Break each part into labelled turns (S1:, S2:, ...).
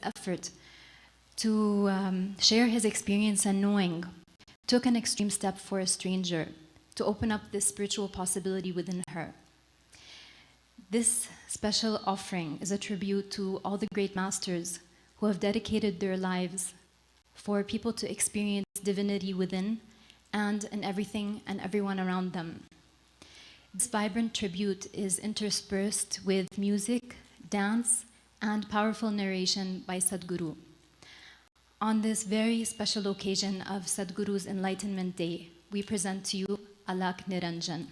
S1: effort to share his experience and knowing, took an extreme step for a stranger to open up this spiritual possibility within her. This special offering is a tribute to all the great masters who have dedicated their lives for people to experience divinity within and in everything and everyone around them. This vibrant tribute is interspersed with music, dance, and powerful narration by Sadhguru. On this very special occasion of Sadhguru's Enlightenment Day, we present to you Alak Niranjan.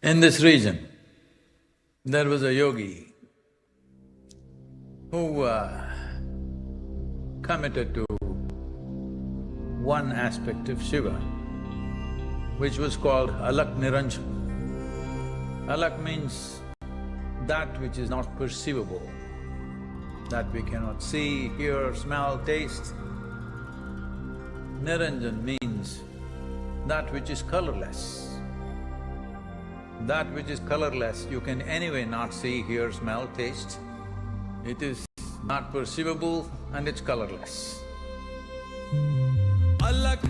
S2: In this region, there was a yogi who committed to one aspect of Shiva, which was called Alak Niranjan. Alak means that which is not perceivable, that we cannot see, hear, smell, taste. Niranjan means that which is colorless. That which is colorless, you can anyway not see, hear, smell, taste. It is not perceivable and it's colorless.
S3: Alak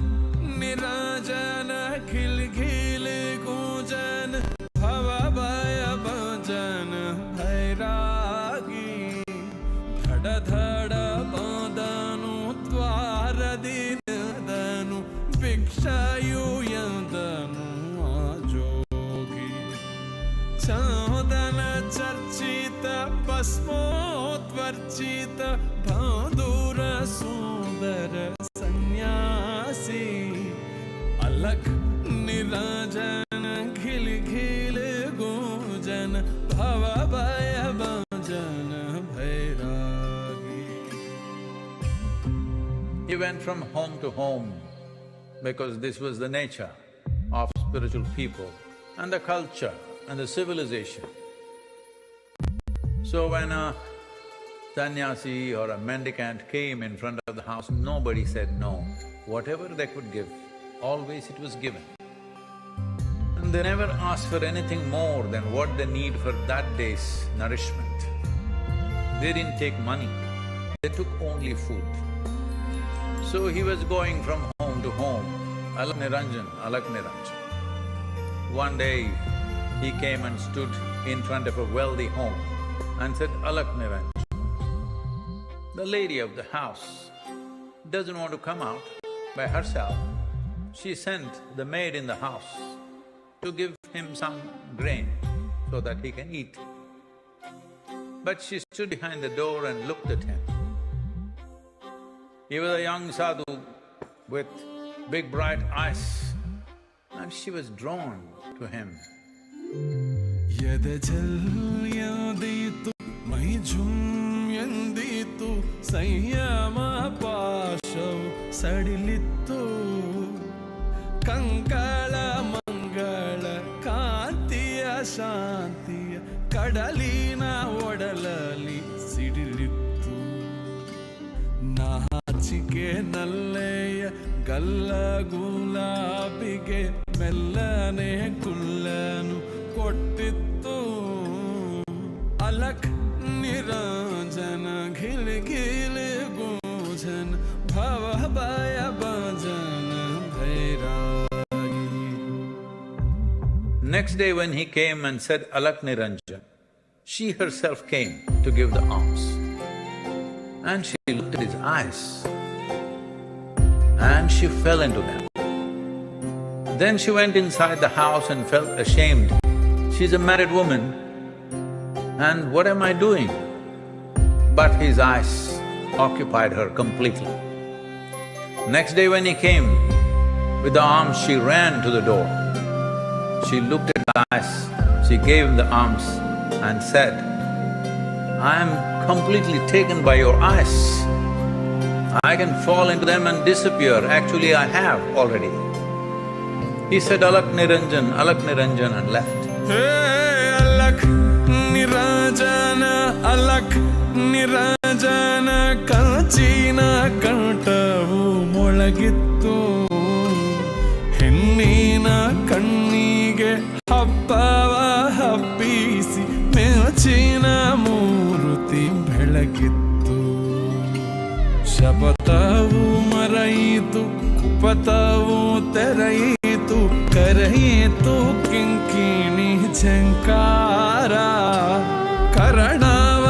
S3: Niranjana khil khil gunjan bhava bhaya bhajan bhairagi dhada dhada bandanu dwara dinadanu bhikshayu yandanu Chandana charchita pasmotvarchita bhandura sundara sannyasi Alak Niranjana khil khil gunjan bhava bhaya bhajan bhairagi.
S2: He went from home to home because this was the nature of spiritual people and the culture and the civilization. So when a sannyasi or a mendicant came in front of the house, nobody said no. Whatever they could give, always it was given. And they never asked for anything more than what they need for that day's nourishment. They didn't take money, they took only food. So he was going from home to home, Alak Niranjan, Alak Niranjan. One day, he came and stood in front of a wealthy home and said, Alak Niranjan. The lady of the house doesn't want to come out by herself. She sent the maid in the house to give him some grain so that he can eat. But she stood behind the door and looked at him. He was a young sadhu with big bright eyes, and she was drawn to him.
S3: Yada jal yanditu mai jhum yanditu sanyama pashav sadilittu kankala mangala kantiya shantiya kadalina odalali sidilittu nachike nalleya galla gulabige mellane kullanu kottittu Alak Niranjana khil khil gunjan bhava bhaya bhajan bhairagi.
S2: Next day when he came and said Alak Niranjan, she herself came to give the alms. And she looked at his eyes and she fell into them. Then she went inside the house and felt ashamed. She's a married woman, and what am I doing? But his eyes occupied her completely. Next day when he came with the alms, she ran to the door. She looked at the eyes, she gave him the alms and said, I am completely taken by your eyes. I can fall into them and disappear. Actually, I have already. He said, Alak Niranjan and left.
S3: Hey, alak niranjana, alak niranjana, kanchina kantavu molagittu, hennina kannige happava happisi, ಮೆಚ್ಚಿನ ಮೂರುತಿ ಬೆಳಗಿತ್ತು. ಶಪಥವು ಮರೆಯಿತು, ಕುಪಥವು ತೆರೆಯಿತು, ಕರೆಯಿತು ಕಿಂಕಿಣಿ ಝಂಕಾರ. ಕರಣವ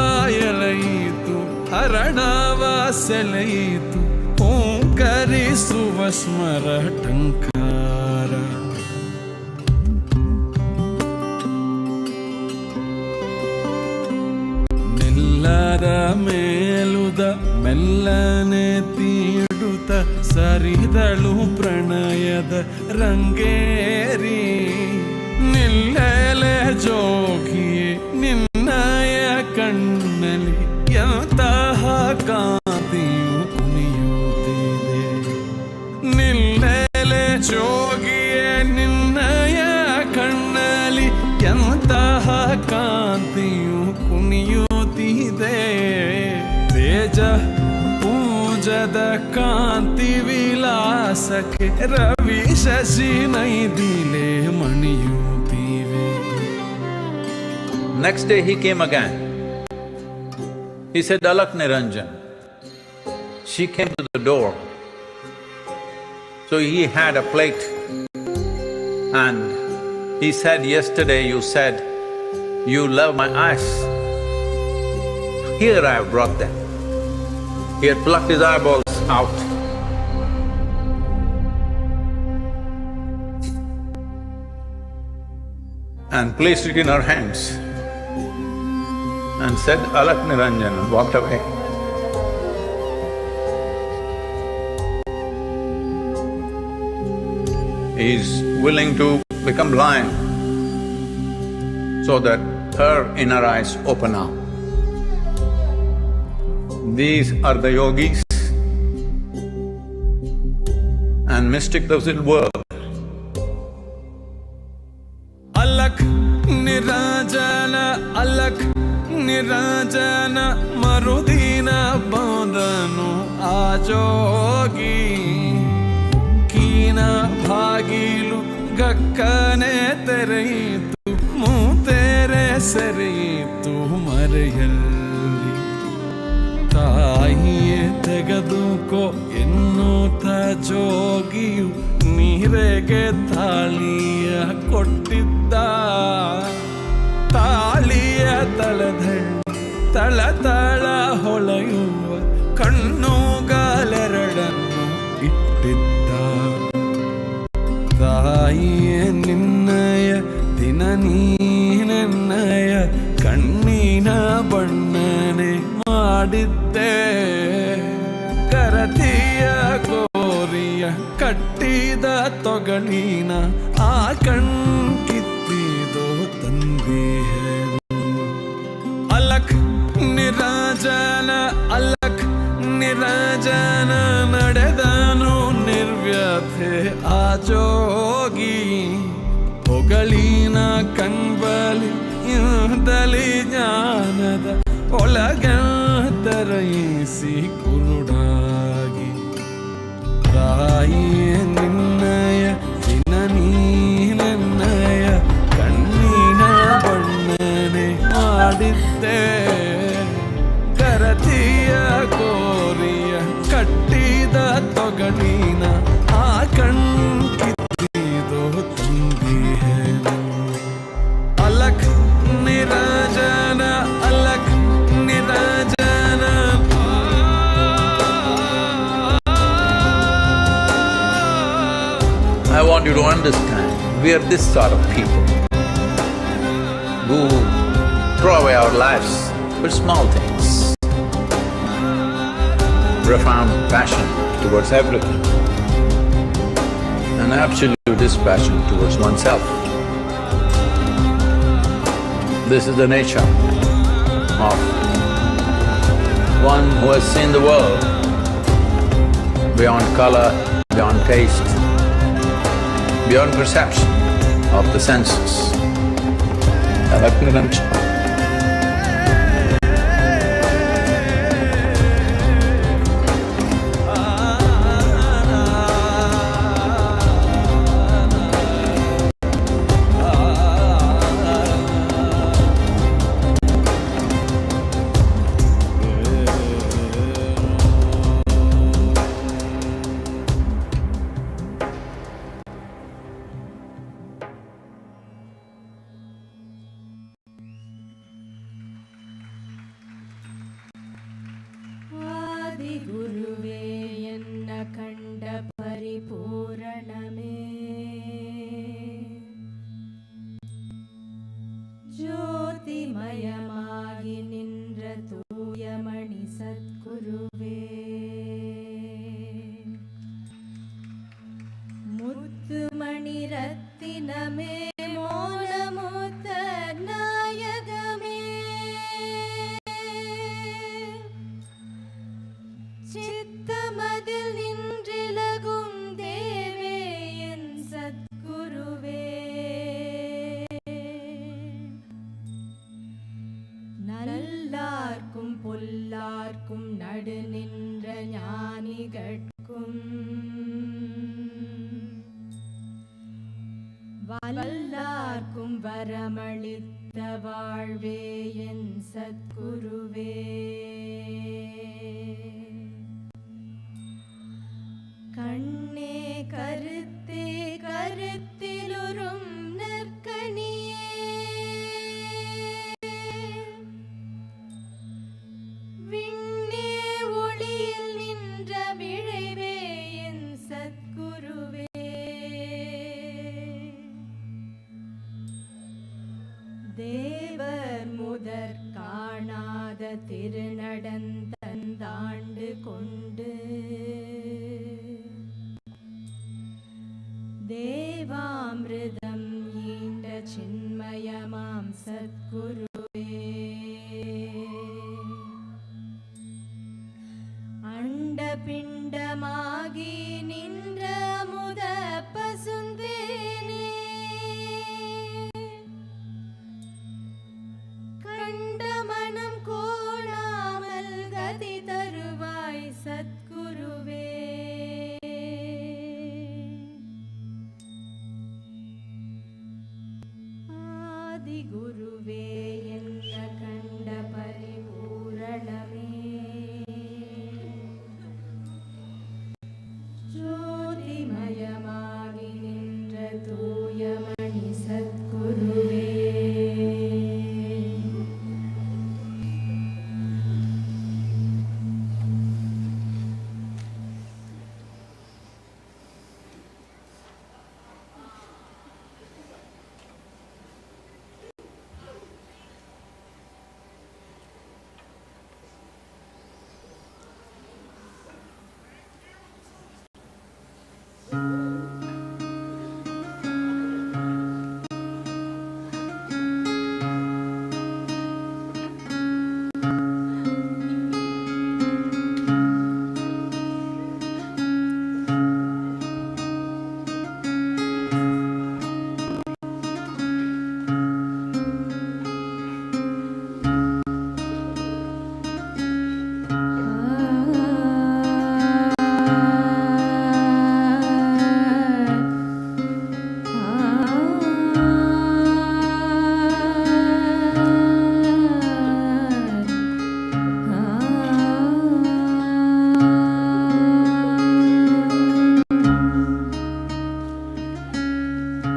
S3: ಎಳೆಯಿತು, ಹರಣವ ಸೆಳೆಯಿತು, ಓಂಕರಿಸುವ ಸ್ಮರ ಟಂಕಾರ. ನಿಲ್ಲದ ಮೇಲುದ ಮೆಲ್ಲನೆ ತೀಡುತ್ತ ಸರಿದಳು ಪ್ರಣಯದ ರಂಗೇರಿ. ನಿಲ್ಲೆಲೆ ಜೋಗಿಯೇ ನಿನ್ನಯ ಕಣ್ಣಲ್ಲಿ ಎಂತಹ ಕಾಂತಿಯು ಕುಣಿಯುತ್ತಿದೆ. ನಿಲ್ಲೆಲೆ ಜೋಗಿಯೇ ನಿನ್ನಯ ಕಣ್ಣಲ್ಲಿ ಎಂತಹ ಕಾಂತಿಯು ಕುಣಿಯುತ್ತಿದೆ. ತೇಜ ಪೂಜದ ಕಾಂತಿ ವಿಲಾಸಕ್ಕೆ ರವಿ ಶಶಿ ನೈದಿಲೆ ಮಣಿಯುತ್ತಿವೆ.
S2: Next day he came again. He said, Alak Niranjan. She came to the door. So he had a plate and he said, yesterday you said, you love my eyes. Here I have brought them. He had plucked his eyeballs out. And placed it in her hands and said, Alak Niranjan, and walked away. He is willing to become blind so that her inner eyes open up. These are the yogis and mystics of the world.
S3: Alak niranjana, alak niranjana, marudina bandanu ajogi. Kina bhagilu gakkane tereyitu, ಮೂತೆರೆ ಸೆರೆಯಿತು ಮರೆಯಲ್ಲಿ. ತಾಯಿಯೇ ತೆಗೆದುಕೋ ಎನ್ನುತ್ತ ಜೋಗಿಯು ನೀರೆಗೆ ತಾಳಿಯ ಕೊಟ್ಟಿದ್ದ. ತಾಳಿಯ ತಳದಂಡು ತಳ ತಳ ಹೊಳೆಯುವ ಕಣ್ಣುಗಾಲೆರಡನ್ನು ಇಟ್ಟಿದ್ದ. ತಾಯಿಯೇ ನಿನ್ನಯ ದಿನ ನೀನೆನ್ನಯ ಕಣ್ಣಿನ ಬಣ್ಣನೆ ಮಾಡಿದ್ದೆ. ಕರತಿಯ ಕೋರಿಯ ಕಟ್ಟಿದ ತೊಗಲಿನ ಆ ಕಣ್ಕಿತ್ತಿದೋ ತಂದೆಯರು. ಅಲಕ್ ನಿರಾಜನ, ಅಲಕ್ ನಿರಾಜನ, ನಡೆದನು ನಿರ್ವ್ಯಥೆ ಆ ಜೋಗಿ. ಹೊಗಳಿನ ಕಣ್ಬಲಿ ಇಂದಲಿ ಜ್ಞಾನದ ಒಳಗಂತರಯಿಸಿ ಕುರುಡಾಗಿ. ತಾಯಿಯೇ ನಿನ್ನಯ ದಿನ ನೀನೆನ್ನಯ ಕಣ್ಣಿನ ಬಣ್ಣನೆ ಮಾಡಿದ್ದೆ. ಕರತಿಯ ಕೋರಿಯ ಕಟ್ಟಿದ ತೊಗಲಿನ ಆ ಕಣ್ಕಿತ್ತಿದೋ ತಂದಿಹೇನು. ಅಲಕ್ ನಿರಾಜನ, ಅಲಕ್ ನಿರಾಜನ.
S2: I want you to understand, we are this sort of people who throw away our lives for small things. Profound passion towards everything, an absolute dispassion towards oneself. This is the nature of one who has seen the world beyond color, beyond taste, beyond perception of the senses. Alakniranjan.
S4: ಗುರುವೇ ಎನ್ನ ಕಂಡ ಪರಿಪೂರಣಮೇ ಜ್ಯೋತಿಮಯಮಾಗಿ ನಿன்ற ತೂಯಮಣಿ ಸದ್ಗುರುವೇ ಮುತ್ತುಮಣಿ ರತ್ತಿನಮೇ மோனமுத்த நாயகமே சித்தமதில் நின்றிலகும் தேவே என் சத்குருவே நல்லார்க்கும் பொல்லார்க்கும் நடு நின்ற ஞானிகட்கும் வல்லார்க்கும் வரமளித்த வாழ்வே என் சத்குருவே கண்ணே கருத்தே கருத்திலுறும் நற்கனியே விண்ணே ஒளியில் நின்ற விழைவே என் சத்குருவே தேவர் முதற் காணாத திருநடந்தந்தாண்டு கொண்டு தேவாமிருதம் ஈண்ட சின்மயமாம் சத்குருவே அண்ட பிண்டமாகி நின்ற முத பசுந்தேனே கண்ட மனம் கோணாமல் கதி தருவாய் சத்குருவே ஆதிகுருவே என்ற கண்ட பரிபூரணமே ஜோதிமயமாகி நின்ற தூயமணி சத்குருவே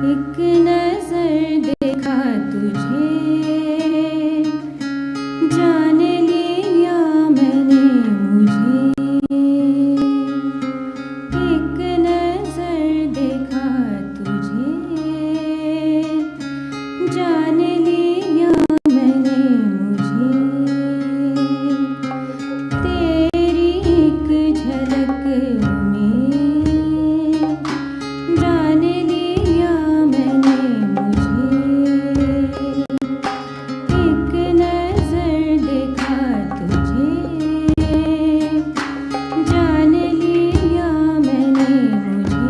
S4: एक नजर देखा तुझे जान लिया मैंने मुझे एक नजर देखा तुझे जान लिया मैंने मुझे तेरी एक झलक में जान लिया मैंने मुझे एक नजर देखा तुझे जान लिया मैंने मुझे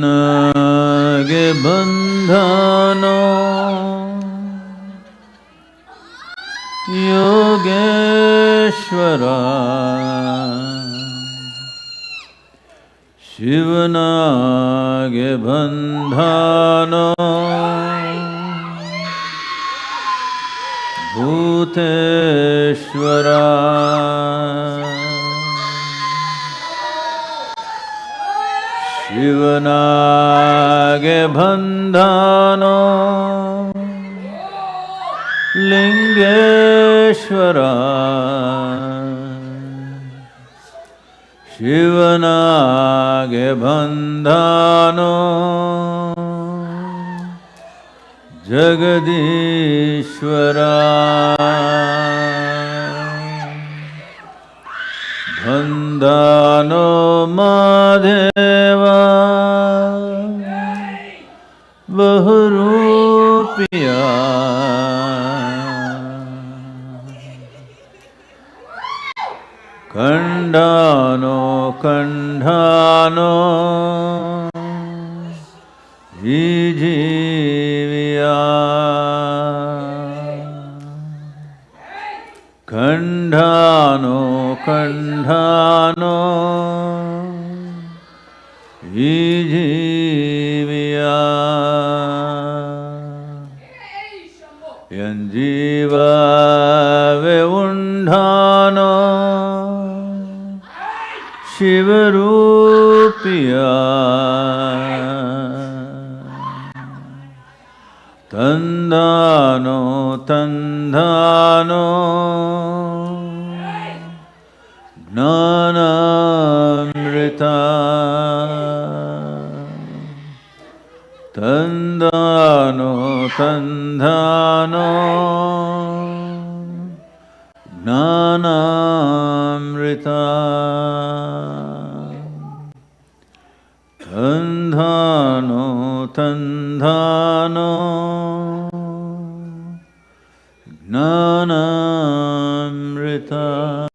S2: Shivanage bandhano Yogeshwara Shivanage bandhano Bhuteshwara Shivanage bandhano Lingeshwara Shivanage bandhano Jagadishwara bandhano Madheva Bahurupiya Kandhano Kandhano Jijiviya Kandhano Kandhano Jijiviya Yanjiva Veundhano Shivarupiya Tandhano Tandhano Gnanamrita Tandhano Tandhano Gnanamrita Tandhano Tandhano Gnanamrita.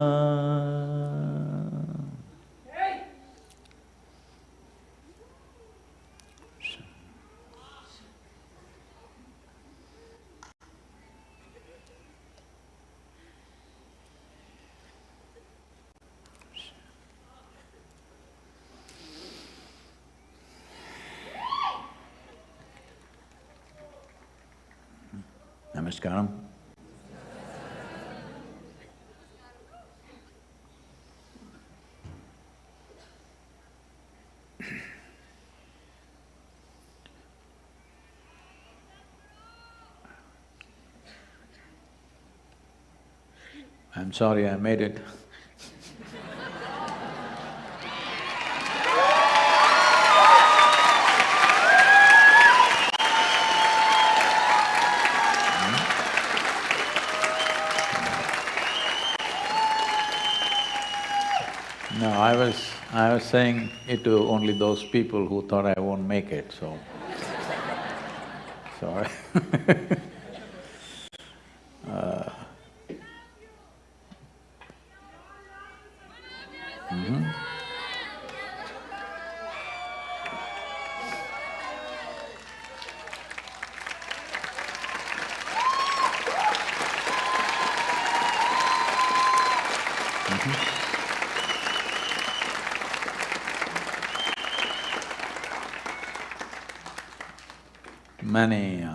S2: Namaskaram. I'm sorry I made it. No, I was saying it to only those people who thought I won't make it, so… Sorry. Many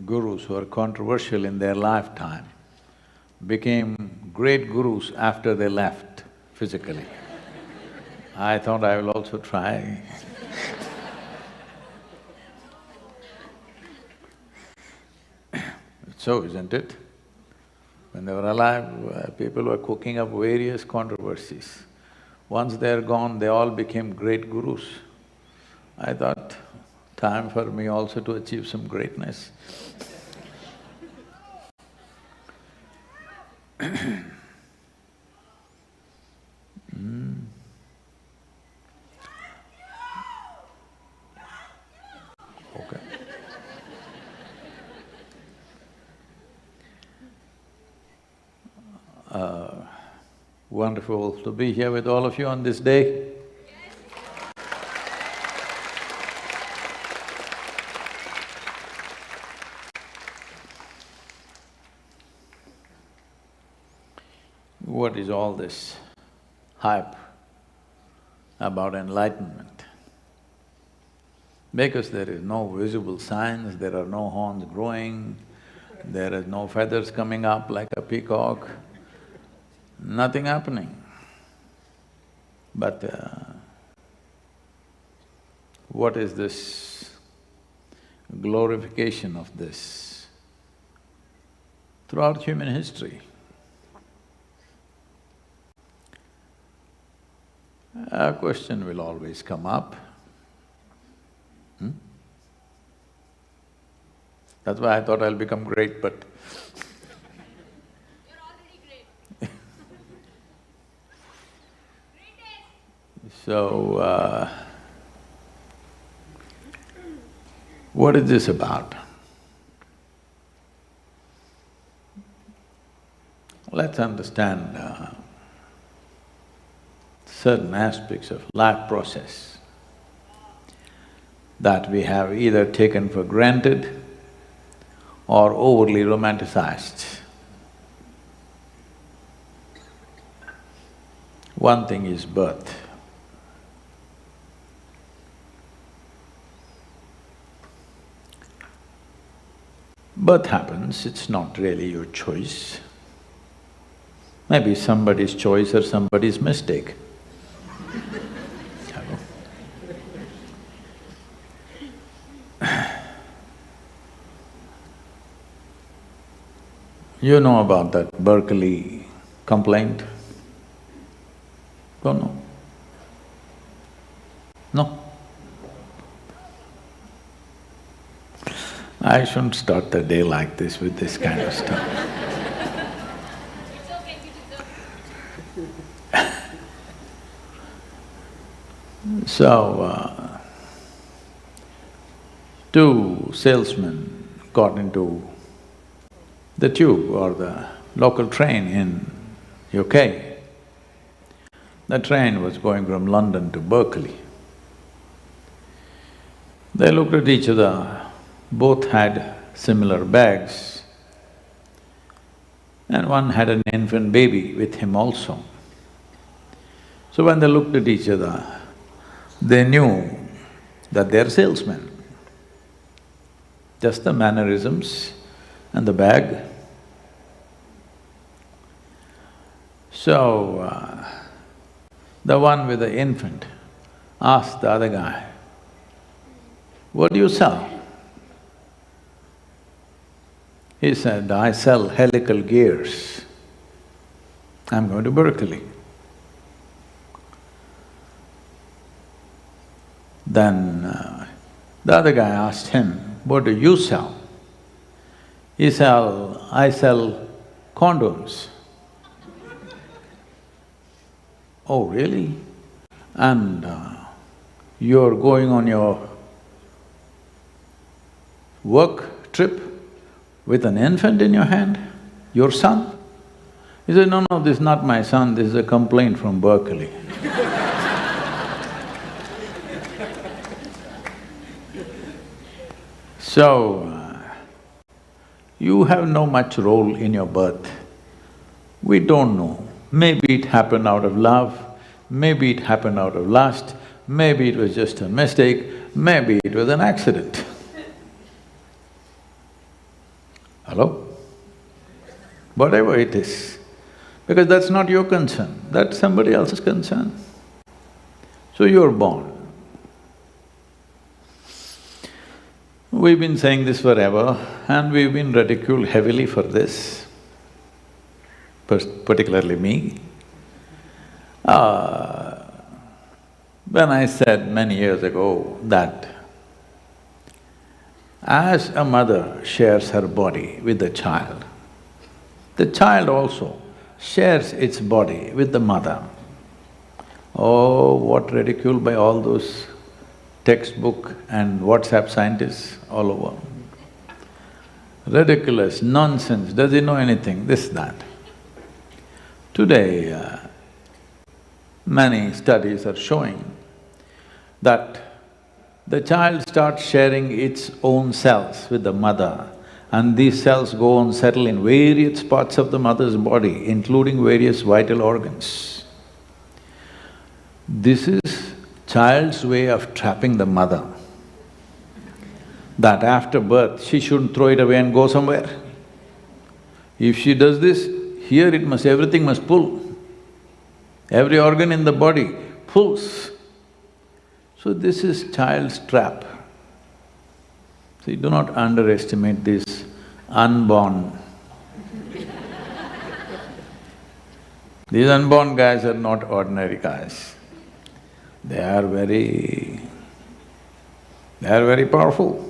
S2: gurus who are controversial in their lifetime became great gurus after they left physically. I thought I will also try. So, isn't it? When they were alive, people were cooking up various controversies. Once they're gone, they all became great gurus. I thought, time for me also to achieve some greatness. Okay. Wonderful to be here with all of you on this day. What is all this hype about enlightenment? Because there is no visible signs, there are no horns growing, there is no feathers coming up like a peacock, nothing happening. But what is this glorification of this throughout human history? A question will always come up. That's why I thought I'll become great, but
S5: You're already great.
S2: so, what is this about? Let's understand certain aspects of life process that we have either taken for granted or overly romanticized. One thing is birth. Birth happens, it's not really your choice. Maybe somebody's choice or somebody's mistake. You know about that Berkeley complaint? Don't know? No? I shouldn't start the day like this with this kind of stuff.
S5: It's okay, you deserve it.
S2: So, two salesmen got into the tube or the local train in UK. The train was going from London to Berkeley. They looked at each other, both had similar bags, and one had an infant baby with him also. So when they looked at each other, they knew that they're salesmen. Just the mannerisms and the bag. So, the one with the infant asked the other guy, "What do you sell?" He said, "I sell helical gears. I'm going to Berkeley." Then the other guy asked him, "What do you sell?" He said, "I sell condoms." "Oh, really? And you're going on your work trip with an infant in your hand? Your son?" He said, "No, no, this is not my son, this is a complaint from Berkeley." So, you have no much role in your birth. We don't know. Maybe it happened out of love, maybe it happened out of lust, maybe it was just a mistake, maybe it was an accident. Hello? Whatever it is, because that's not your concern, that's somebody else's concern. So you're born. We've been saying this forever and we've been ridiculed heavily for this, particularly me. When I said many years ago that As a mother shares her body with the child also shares its body with the mother. Oh, what ridicule by all those textbook and WhatsApp scientists all over. Ridiculous, nonsense, does he know anything, this, that. Today, many studies are showing that the child starts sharing its own cells with the mother, and these cells go and settle in various parts of the mother's body, including various vital organs. This is child's way of trapping the mother, that after birth, she shouldn't throw it away and go somewhere. If she does this, here everything must pull. Every organ in the body pulls. So this is child's trap. See, do not underestimate this unborn. These unborn guys are not ordinary guys. They are very powerful.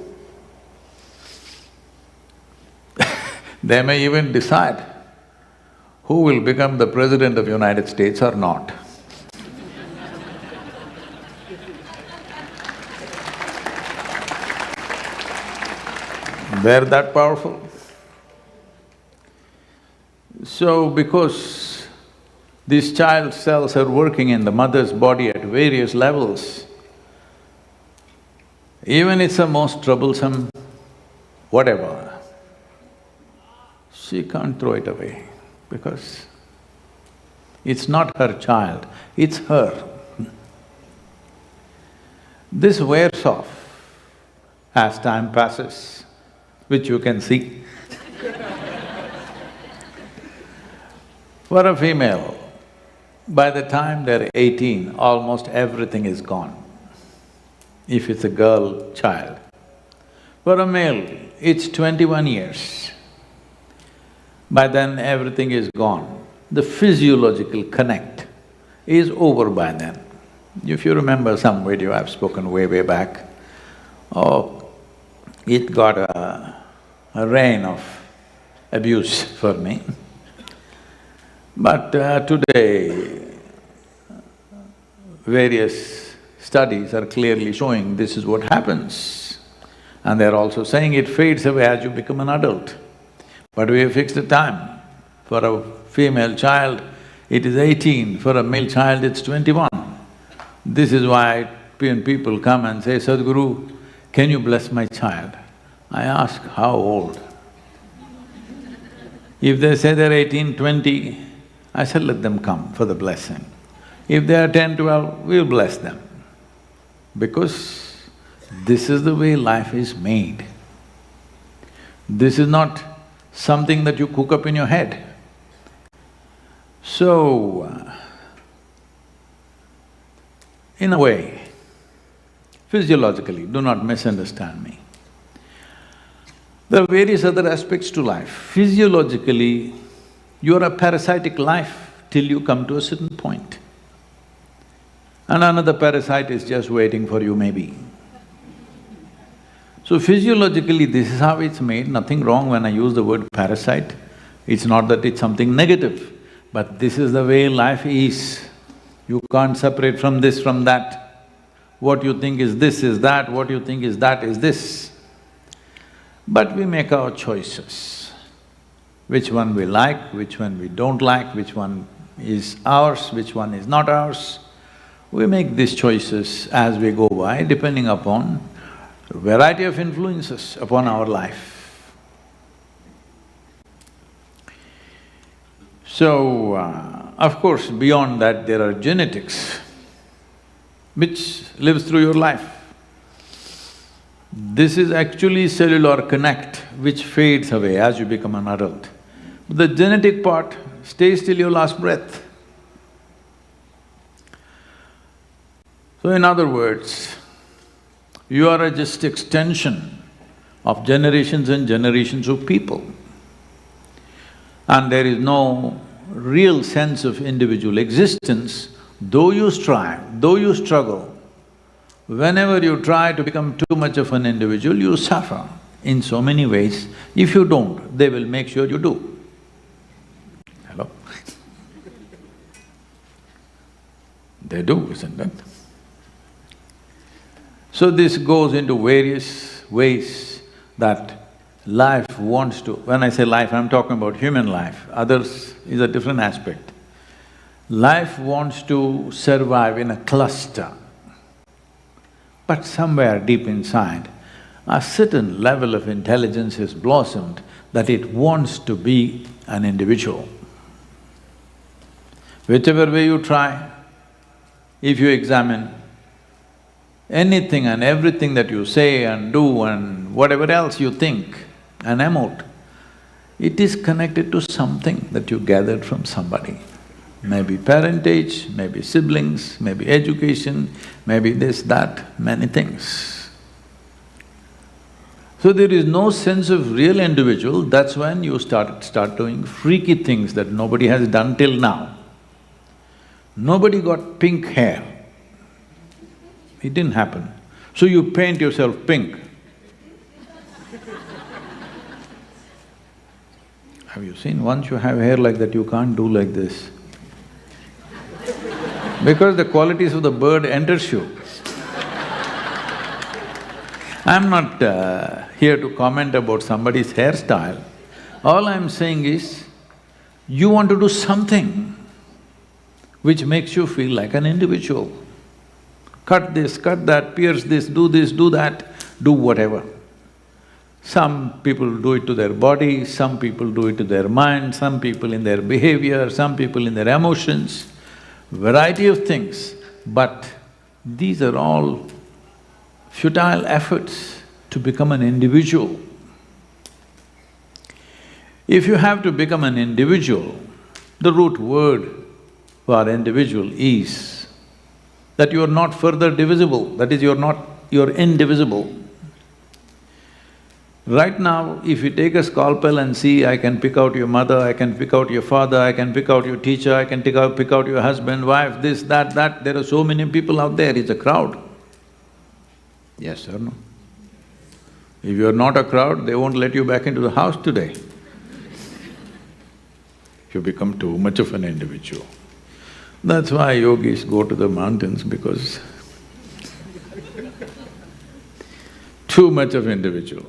S2: They may even decide who will become the president of United States or not. They're that powerful. So, because these child cells are working in the mother's body at various levels, even it's the most troublesome whatever, she can't throw it away because it's not her child, it's her. This wears off as time passes, which you can see. For a female, by the time they're 18, almost everything is gone, if it's a girl child. For a male, it's 21 years. By then, everything is gone. The physiological connect is over by then. If you remember some video I've spoken way back, oh, it got a rain of abuse for me. But today, various studies are clearly showing this is what happens. And they're also saying it fades away as you become an adult. But we have fixed a time. For a female child, it is 18, for a male child, it's 21. This is why when people come and say, Sadhguru, can you bless my child? I ask, how old? If they say they're 18, 20, I said, let them come for the blessing. If they are 10, 12, we'll bless them. Because this is the way life is made. This is not something that you cook up in your head. So, in a way, physiologically, do not misunderstand me. There are various other aspects to life. Physiologically, you are a parasitic life till you come to a certain point. And another parasite is just waiting for you maybe. So physiologically, this is how it's made, nothing wrong when I use the word parasite. It's not that it's something negative, but this is the way life is. You can't separate from this, from that. What you think is this is that, what you think is that is this. But we make our choices. Which one we like, which one we don't like, which one is ours, which one is not ours. We make these choices as we go by, depending upon a variety of influences upon our life. So, of course, beyond that there are genetics which lives through your life. This is actually cellular connect which fades away as you become an adult. The genetic part stays till your last breath. So in other words, you are just extension of generations and generations of people. And there is no real sense of individual existence, though you strive, though you struggle. Whenever you try to become too much of an individual, you suffer. in so many ways. If you don't, they will make sure you do. Hello? They do, isn't it? So this goes into various ways that life wants to… When I say life, I'm talking about human life, others is a different aspect. Life wants to survive in a cluster, but somewhere deep inside, a certain level of intelligence has blossomed that it wants to be an individual. Whichever way you try, if you examine anything and everything that you say and do and whatever else you think and emote, it is connected to something that you gathered from somebody. Maybe parentage, maybe siblings, maybe education, maybe this, that, many things. So there is no sense of real individual, that's when you start doing freaky things that nobody has done till now. Nobody got pink hair. It didn't happen. So you paint yourself pink. Have you seen, once you have hair like that, you can't do like this. Because the qualities of the bird enters you. I'm not here to comment about somebody's hairstyle. All I'm saying is, you want to do something which makes you feel like an individual. Cut this, cut that, pierce this, do that, do whatever. Some people do it to their body, some people do it to their mind, some people in their behavior, some people in their emotions, variety of things, but these are all futile efforts to become an individual. If you have to become an individual, the root word for individual is that you are not further divisible, that is, you're indivisible. Right now, if you take a scalpel and see, I can pick out your mother, I can pick out your father, I can pick out your teacher, I can pick out your husband, wife, this, that, there are so many people out there, it's a crowd. Yes or no? If you're not a crowd, they won't let you back into the house today. You become too much of an individual. That's why yogis go to the mountains, because too much of individual.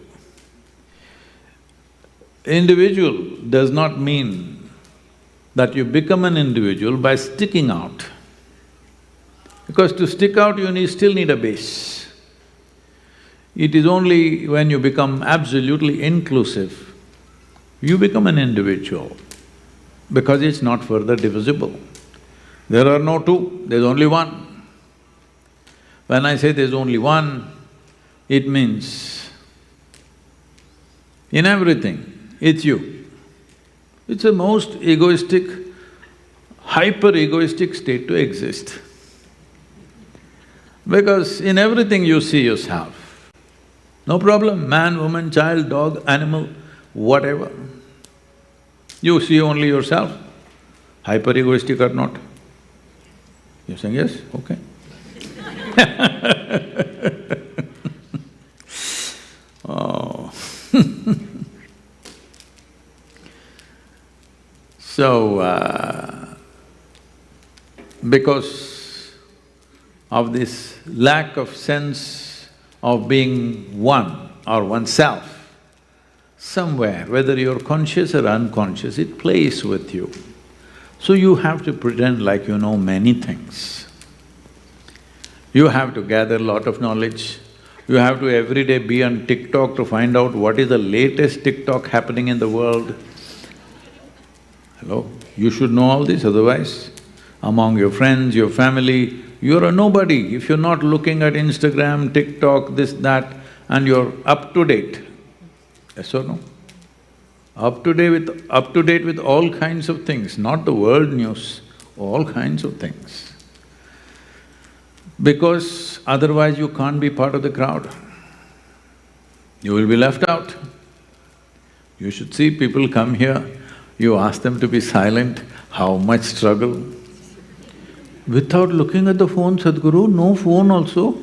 S2: Individual does not mean that you become an individual by sticking out. Because to stick out, you still need a base. It is only when you become absolutely inclusive, you become an individual, because it's not further divisible. There are no two, there's only one. When I say there's only one, it means in everything, it's you. It's the most egoistic, hyper-egoistic state to exist. Because in everything you see yourself. No problem, man, woman, child, dog, animal, whatever. You see only yourself, hyper-egoistic or not. You're saying yes? Okay. Oh. So, because of this lack of sense of being one or oneself, somewhere, whether you're conscious or unconscious, it plays with you. So you have to pretend like you know many things. You have to gather a lot of knowledge. You have to every day be on TikTok to find out what is the latest TikTok happening in the world. Hello? You should know all this, otherwise among your friends, your family, you're a nobody if you're not looking at Instagram, TikTok, this, that, and you're up to date. Yes or no? Up to date with all kinds of things, not the world news, all kinds of things. Because otherwise you can't be part of the crowd. You will be left out. You should see people come here, you ask them to be silent, how much struggle. Without looking at the phone, Sadhguru, no phone also.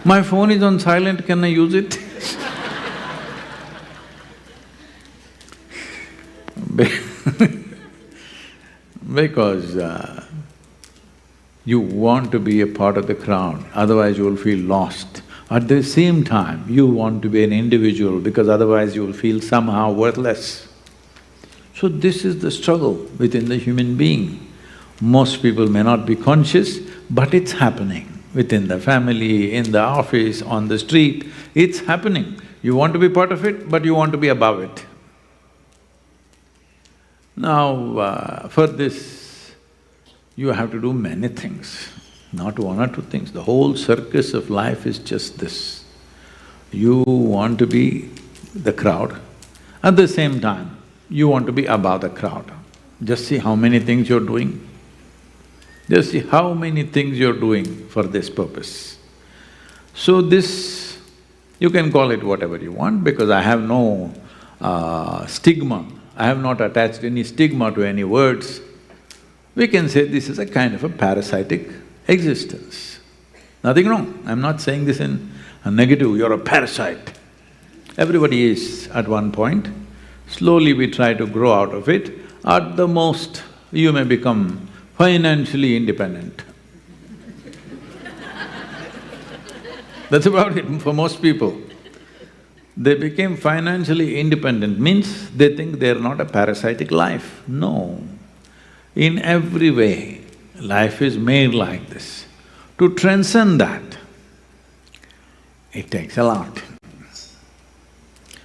S2: My phone is on silent, can I use it? Because you want to be a part of the crowd, otherwise you will feel lost. At the same time, you want to be an individual because otherwise you will feel somehow worthless. So this is the struggle within the human being. Most people may not be conscious, but it's happening. Within the family, in the office, on the street, it's happening. You want to be part of it, but you want to be above it. Now, for this, you have to do many things, not one or two things. The whole circus of life is just this. You want to be the crowd, at the same time, you want to be above the crowd. Just see how many things you're doing. Just see how many things you're doing for this purpose. So this, you can call it whatever you want because I have no stigma. I have not attached any stigma to any words. We can say this is a kind of a parasitic existence. Nothing wrong. I'm not saying this in a negative, you're a parasite. Everybody is at one point. Slowly we try to grow out of it. At the most, you may become financially independent. That's about it for most people. They became financially independent means they think they're not a parasitic life. No. In every way, life is made like this. To transcend that, it takes a lot.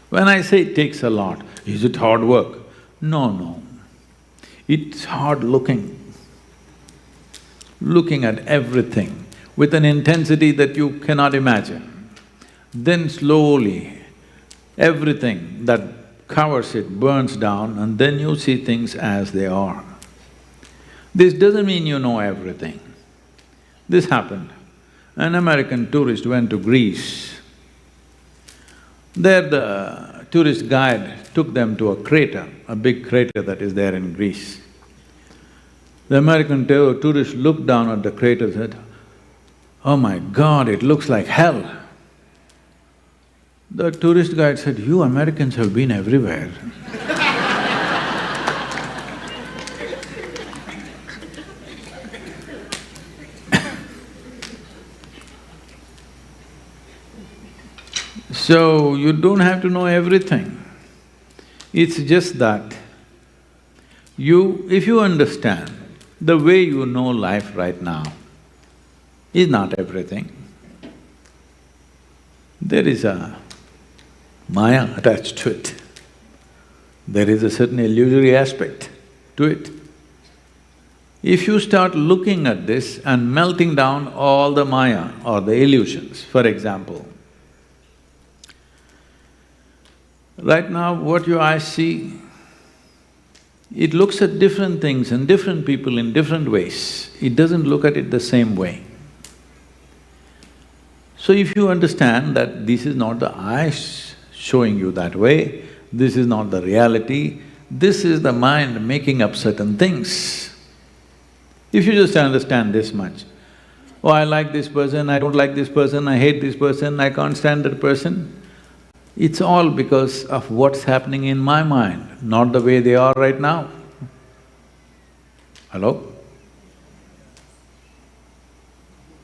S2: When I say it takes a lot, is it hard work? No. It's hard looking at everything with an intensity that you cannot imagine. Then slowly, everything that covers it burns down and then you see things as they are. This doesn't mean you know everything. This happened. An American tourist went to Greece. There the tourist guide took them to a crater, a big crater that is there in Greece. The American tourist looked down at the crater and said, "Oh my God, it looks like hell." The tourist guide said, "You Americans have been everywhere." So, you don't have to know everything. It's just that if you understand the way you know life right now is not everything. There is a maya attached to it. There is a certain illusory aspect to it. If you start looking at this and melting down all the maya or the illusions, for example, right now what your eyes see, it looks at different things and different people in different ways. It doesn't look at it the same way. So if you understand that this is not the eyes showing you that way, this is not the reality, this is the mind making up certain things. If you just understand this much, oh, I like this person, I don't like this person, I hate this person, I can't stand that person, it's all because of what's happening in my mind, not the way they are right now. Hello?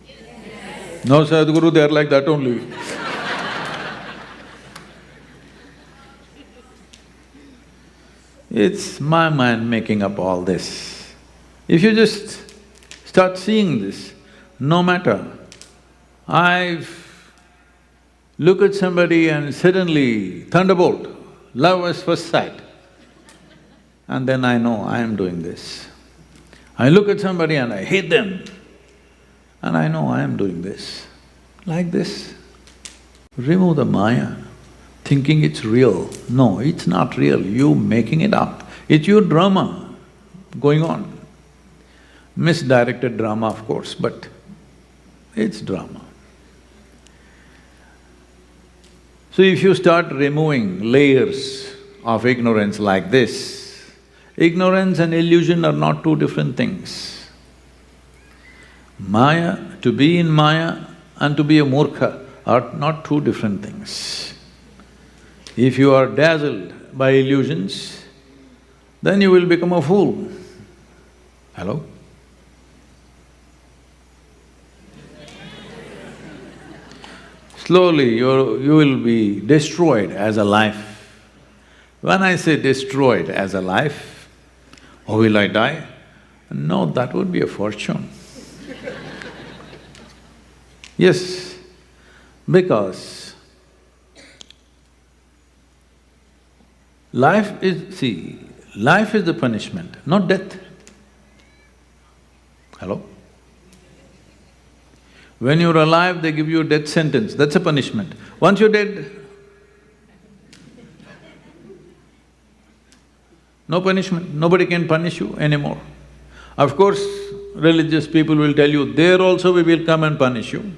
S2: Yes. No, Sadhguru, they are like that only. It's my mind making up all this. If you just start seeing this, no matter, look at somebody and suddenly, thunderbolt, love at first sight. And then I know I am doing this. I look at somebody and I hate them, and I know I am doing this. Like this. Remove the maya, thinking it's real. No, it's not real, you making it up. It's your drama going on. Misdirected drama, of course, but it's drama. So if you start removing layers of ignorance like this, ignorance and illusion are not two different things. Maya, to be in maya and to be a murkha are not two different things. If you are dazzled by illusions, then you will become a fool. Hello? Slowly you will be destroyed as a life. When I say destroyed as a life, oh, will I die? No, that would be a fortune. Yes, because life is… see, life is the punishment, not death. Hello? When you're alive, they give you a death sentence, that's a punishment. Once you're dead, no punishment, nobody can punish you anymore. Of course, religious people will tell you, there also we will come and punish you.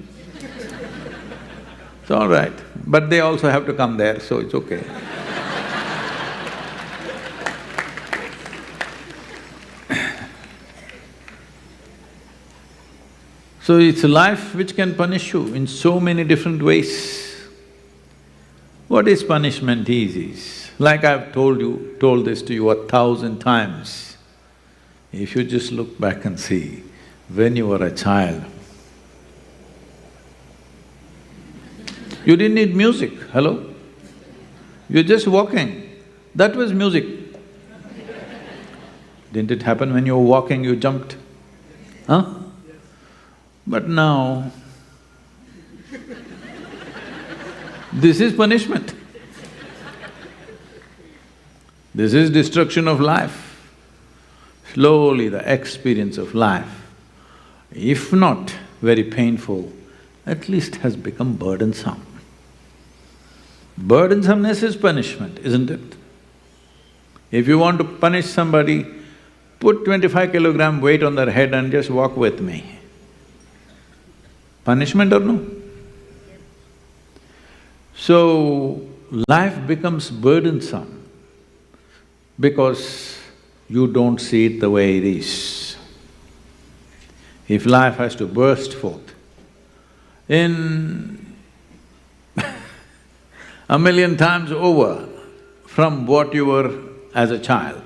S2: It's all right, but they also have to come there, so it's okay. So it's life which can punish you in so many different ways. What is punishment is, like I've told this to you 1,000 times. If you just look back and see, when you were a child, you didn't need music, hello? You're just walking, that was music. Didn't it happen when you were walking, you jumped? Huh? But now, this is punishment. This is destruction of life. Slowly the experience of life, if not very painful, at least has become burdensome. Burdensomeness is punishment, isn't it? If you want to punish somebody, put 25 kilogram weight on their head and just walk with me. Punishment or no? So, life becomes burdensome because you don't see it the way it is. If life has to burst forth in a million times over from what you were as a child.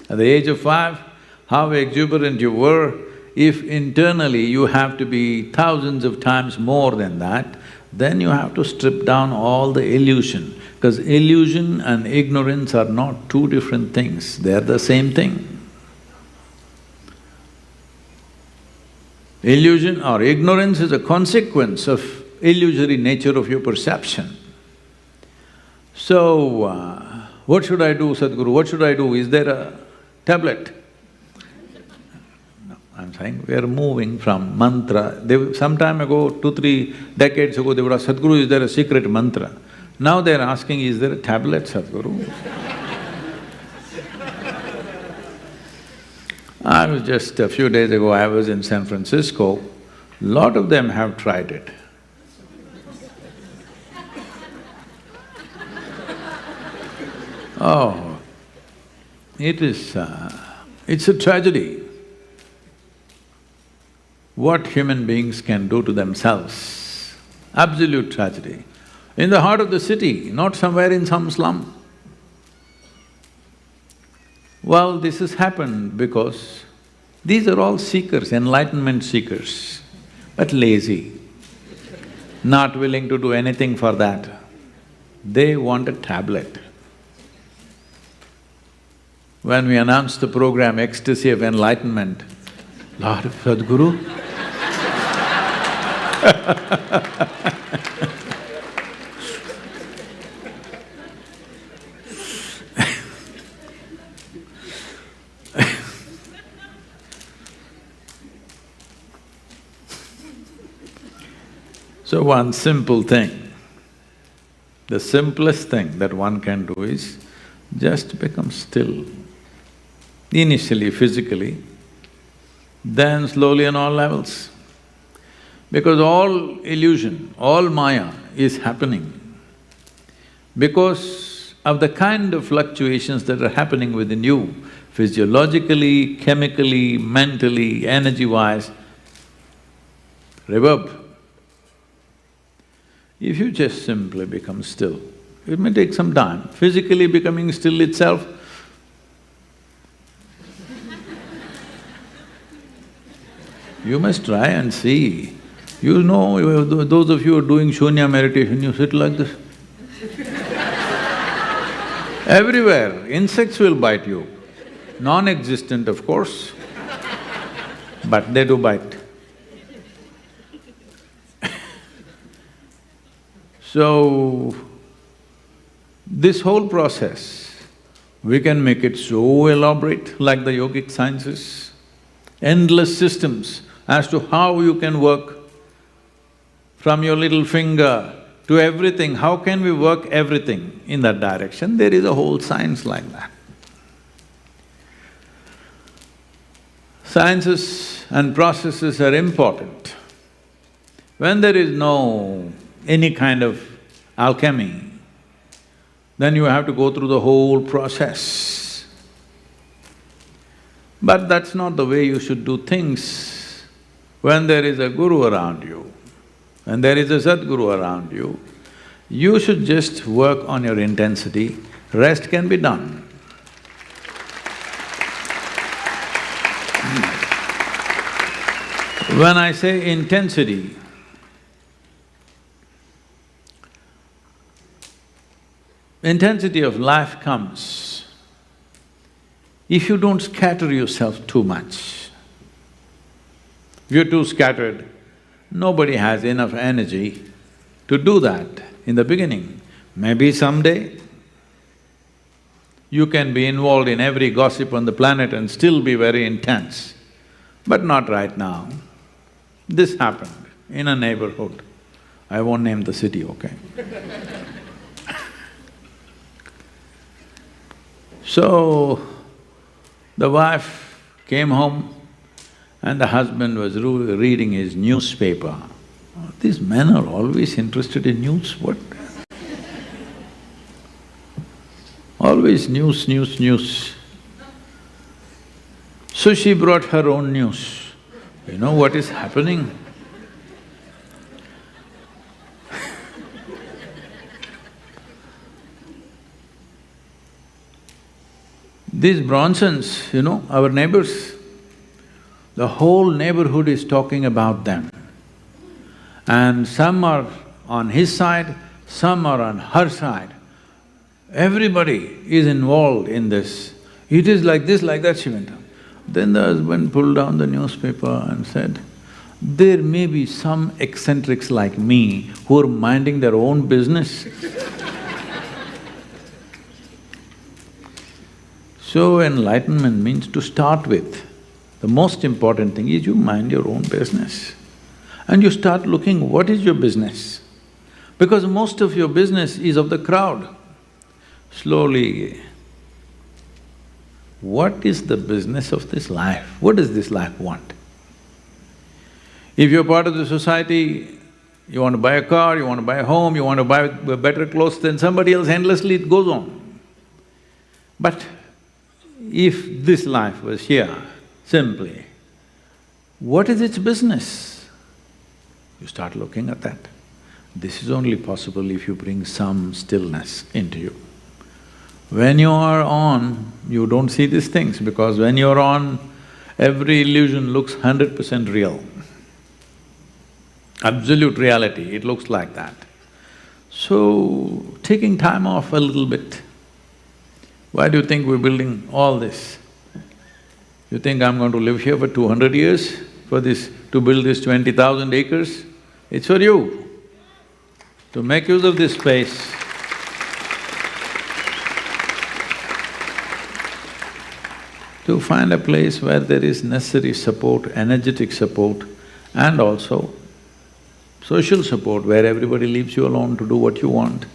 S2: At the age of 5, how exuberant you were, if internally you have to be thousands of times more than that, then you have to strip down all the illusion, because illusion and ignorance are not two different things, they are the same thing. Illusion or ignorance is a consequence of illusory nature of your perception. So, what should I do, Sadhguru? What should I do? Is there a tablet? I'm saying we are moving from mantra. Some time ago, 2-3 decades ago, they would ask, Sadhguru, is there a secret mantra? Now they're asking, is there a tablet, Sadhguru? I was just… a few days ago, I was in San Francisco, lot of them have tried it. Oh, it's a tragedy what human beings can do to themselves, absolute tragedy. In the heart of the city, not somewhere in some slum. Well, this has happened because these are all seekers, enlightenment seekers, but lazy, not willing to do anything for that. They want a tablet. When we announced the program Ecstasy of Enlightenment, Lord Sadhguru, so one simple thing, the simplest thing that one can do is just become still. Initially physically, then slowly on all levels. Because all illusion, all maya is happening because of the kind of fluctuations that are happening within you, physiologically, chemically, mentally, energy-wise, reverb. If you just simply become still, it may take some time. Physically becoming still itself, You must try and see. You know, those of you who are doing shunya meditation, you sit like this. Everywhere, insects will bite you. Non-existent, of course, but they do bite. So, this whole process, we can make it so elaborate like the yogic sciences, endless systems as to how you can work from your little finger to everything. How can we work everything in that direction? There is a whole science like that. Sciences and processes are important. When there is no any kind of alchemy, then you have to go through the whole process. But that's not the way you should do things. When there is a guru around you, when there is a Sadhguru around you, you should just work on your intensity, rest can be done. When I say intensity, intensity of life comes if you don't scatter yourself too much. If you're too scattered, nobody has enough energy to do that in the beginning. Maybe someday you can be involved in every gossip on the planet and still be very intense, but not right now. This happened in a neighborhood. I won't name the city, okay? So, the wife came home and the husband was reading his newspaper. These men are always interested in news, what? Always news, news, news. So she brought her own news. You know what is happening? These Bronsons, you know, our neighbors, the whole neighborhood is talking about them. And some are on his side, some are on her side. Everybody is involved in this. It is like this, like that, she went on. Then the husband pulled down the newspaper and said, there may be some eccentrics like me who are minding their own business. So enlightenment means to start with, the most important thing is you mind your own business. And you start looking, what is your business? Because most of your business is of the crowd. Slowly, what is the business of this life? What does this life want? If you're part of the society, you want to buy a car, you want to buy a home, you want to buy better clothes than somebody else, endlessly it goes on. But if this life was here, simply, what is its business? You start looking at that. This is only possible if you bring some stillness into you. When you are on, you don't see these things, because when you're on, every illusion looks 100% real. Absolute reality, it looks like that. So, taking time off a little bit. Why do you think we're building all this? You think I'm going to live here for 200 years for this… to build this 20,000 acres? It's for you, to make use of this space. To find a place where there is necessary support, energetic support, and also social support, where everybody leaves you alone to do what you want.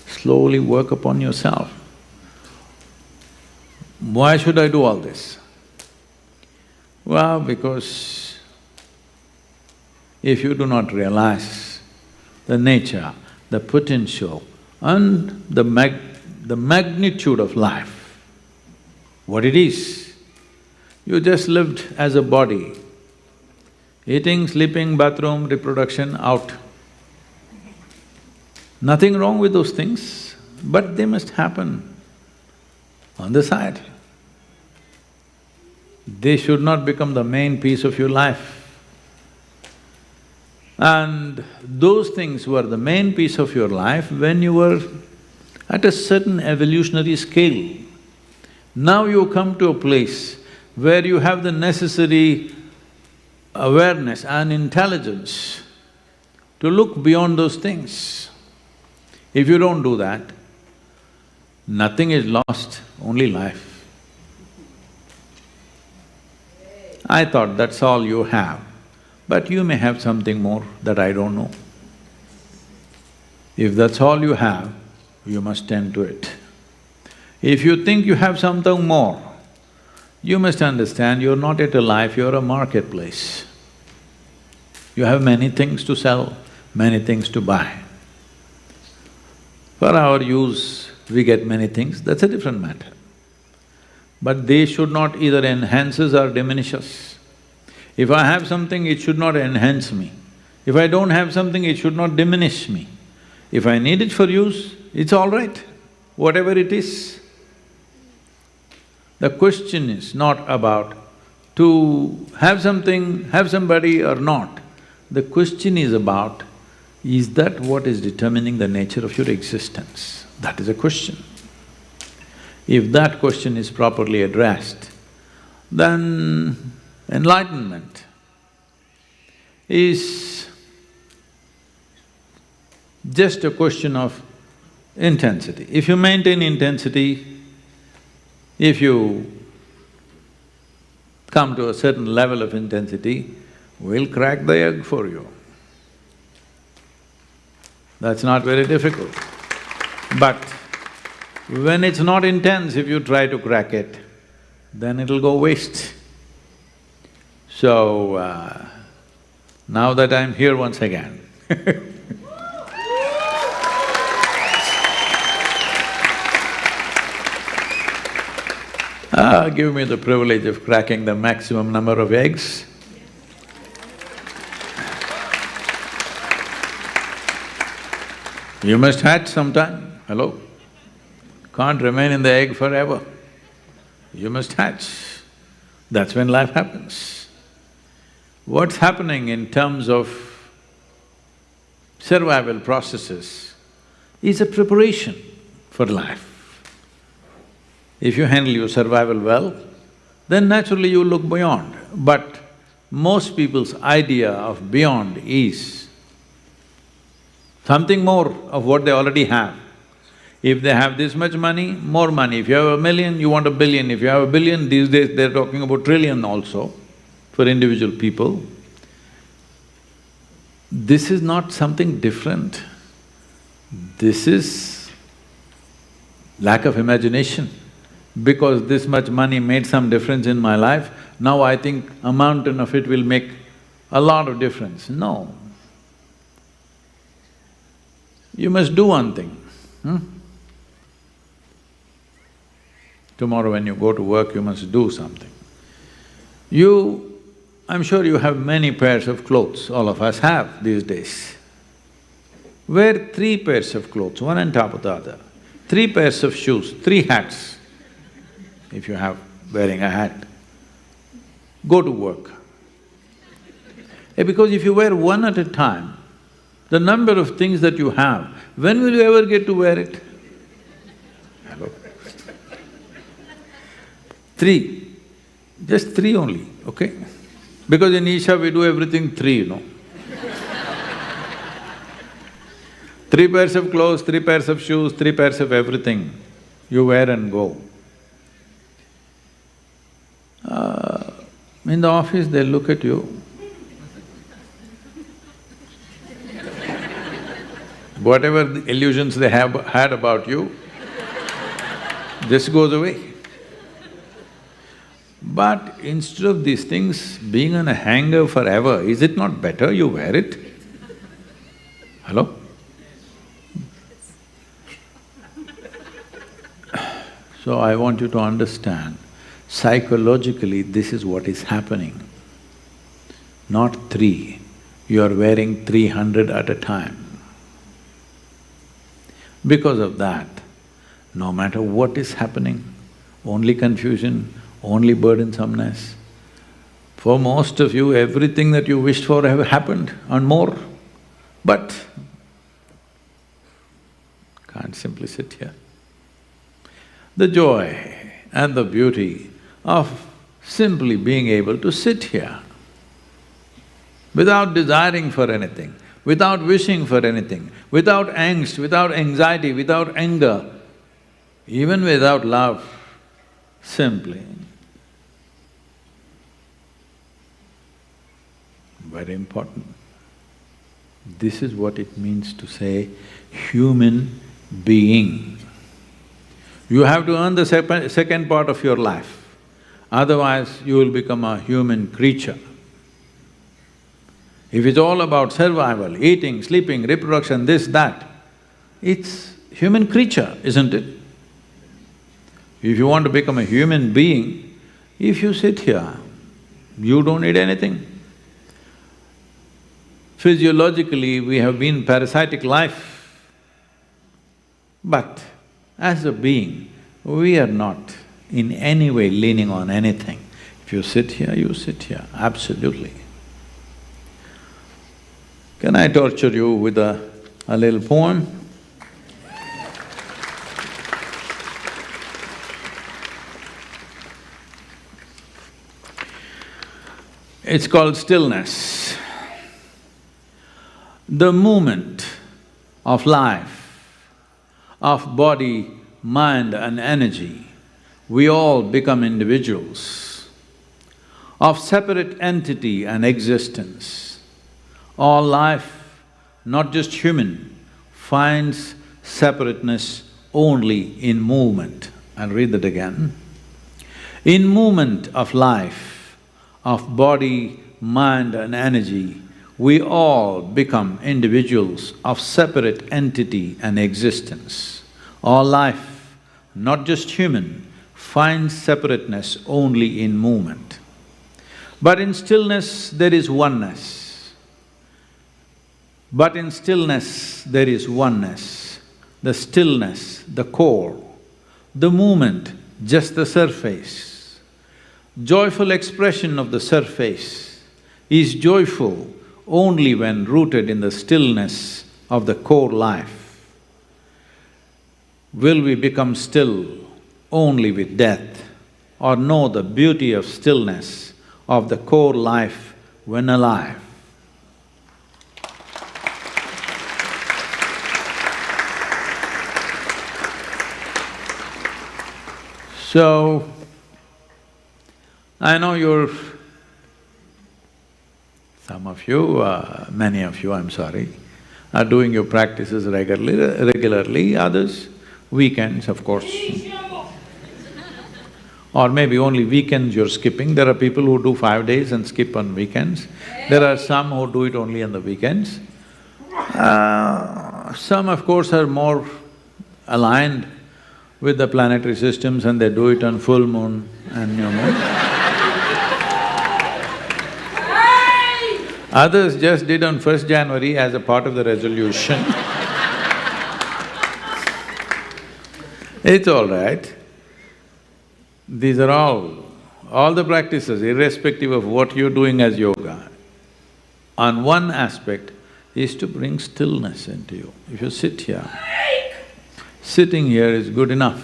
S2: Slowly work upon yourself. Why should I do all this? Well, because if you do not realize the nature, the potential and the magnitude of life, what it is, you just lived as a body, eating, sleeping, bathroom, reproduction, out. Nothing wrong with those things, but they must happen on the side. They should not become the main piece of your life. And those things were the main piece of your life when you were at a certain evolutionary scale. Now you come to a place where you have the necessary awareness and intelligence to look beyond those things. If you don't do that, nothing is lost, only life. I thought that's all you have, but you may have something more that I don't know. If that's all you have, you must tend to it. If you think you have something more, you must understand you're not at a life, you're a marketplace. You have many things to sell, many things to buy. For our use, we get many things, that's a different matter. But they should not either enhance us or diminish us. If I have something, it should not enhance me. If I don't have something, it should not diminish me. If I need it for use, it's all right, whatever it is. The question is not about to have something, have somebody or not. The question is about, is that what is determining the nature of your existence? That is a question. If that question is properly addressed, then enlightenment is just a question of intensity. If you maintain intensity, if you come to a certain level of intensity, we'll crack the egg for you. That's not very difficult. But when it's not intense, if you try to crack it, then it'll go waste. So, now that I'm here once again give me the privilege of cracking the maximum number of eggs. You must hatch sometime, hello? Can't remain in the egg forever. You must hatch. That's when life happens. What's happening in terms of survival processes is a preparation for life. If you handle your survival well, then naturally you look beyond. But most people's idea of beyond is something more of what they already have. If they have this much money, more money. If you have 1,000,000, you want 1,000,000,000. If you have 1,000,000,000, these days they're talking about trillion also for individual people. This is not something different. This is lack of imagination. Because this much money made some difference in my life, now I think a mountain of it will make a lot of difference. No. You must do one thing, Tomorrow when you go to work, you must do something. I'm sure you have many pairs of clothes, all of us have these days. Wear 3 pairs of clothes, one on top of the other, 3 pairs of shoes, 3 hats, if you have wearing a hat. Go to work. Because if you wear one at a time, the number of things that you have, when will you ever get to wear it? Hello? 3, just 3 only, okay? Because in Isha we do everything 3, you know. 3 pairs of clothes, 3 pairs of shoes, 3 pairs of everything, you wear and go. In the office, they'll look at you. Whatever the illusions they have had about you, this goes away. But instead of these things being on a hanger forever, is it not better you wear it? Hello? So I want you to understand, psychologically this is what is happening. Not 3, you are wearing 300 at a time. Because of that, no matter what is happening, only confusion, only burdensomeness. For most of you, everything that you wished for have happened and more. But can't simply sit here. The joy and the beauty of simply being able to sit here without desiring for anything, without wishing for anything, without angst, without anxiety, without anger, even without love, simply. Very important. This is what it means to say human being. You have to earn the second part of your life, otherwise you will become a human creature. If it's all about survival, eating, sleeping, reproduction, this, that, it's human creature, isn't it? If you want to become a human being, if you sit here, you don't need anything. Physiologically, we have been parasitic life, but as a being, we are not in any way leaning on anything. If you sit here, you sit here, absolutely. Can I torture you with a little poem? It's called Stillness. The movement of life, of body, mind and energy, we all become individuals of separate entity and existence. All life, not just human, finds separateness only in movement. I'll read that again. In movement of life, of body, mind and energy, we all become individuals of separate entity and existence. All life, not just human, finds separateness only in movement. But in stillness there is oneness. But in stillness there is oneness. The stillness, the core, the movement, just the surface. Joyful expression of the surface is joyful only when rooted in the stillness of the core life. Will we become still only with death, or know the beauty of stillness of the core life when alive? So, I know some of you, many of you, I'm sorry, are doing your practices regularly, others weekends, of course. Or maybe only weekends you're skipping. There are people who do 5 days and skip on weekends. There are some who do it only on the weekends. Some, of course, are more aligned with the planetary systems and they do it on full moon and new moon. Others just did on 1st January as a part of the resolution. It's all right. These are all the practices, irrespective of what you're doing as yoga, on one aspect is to bring stillness into you. If you sit here, sitting here is good enough.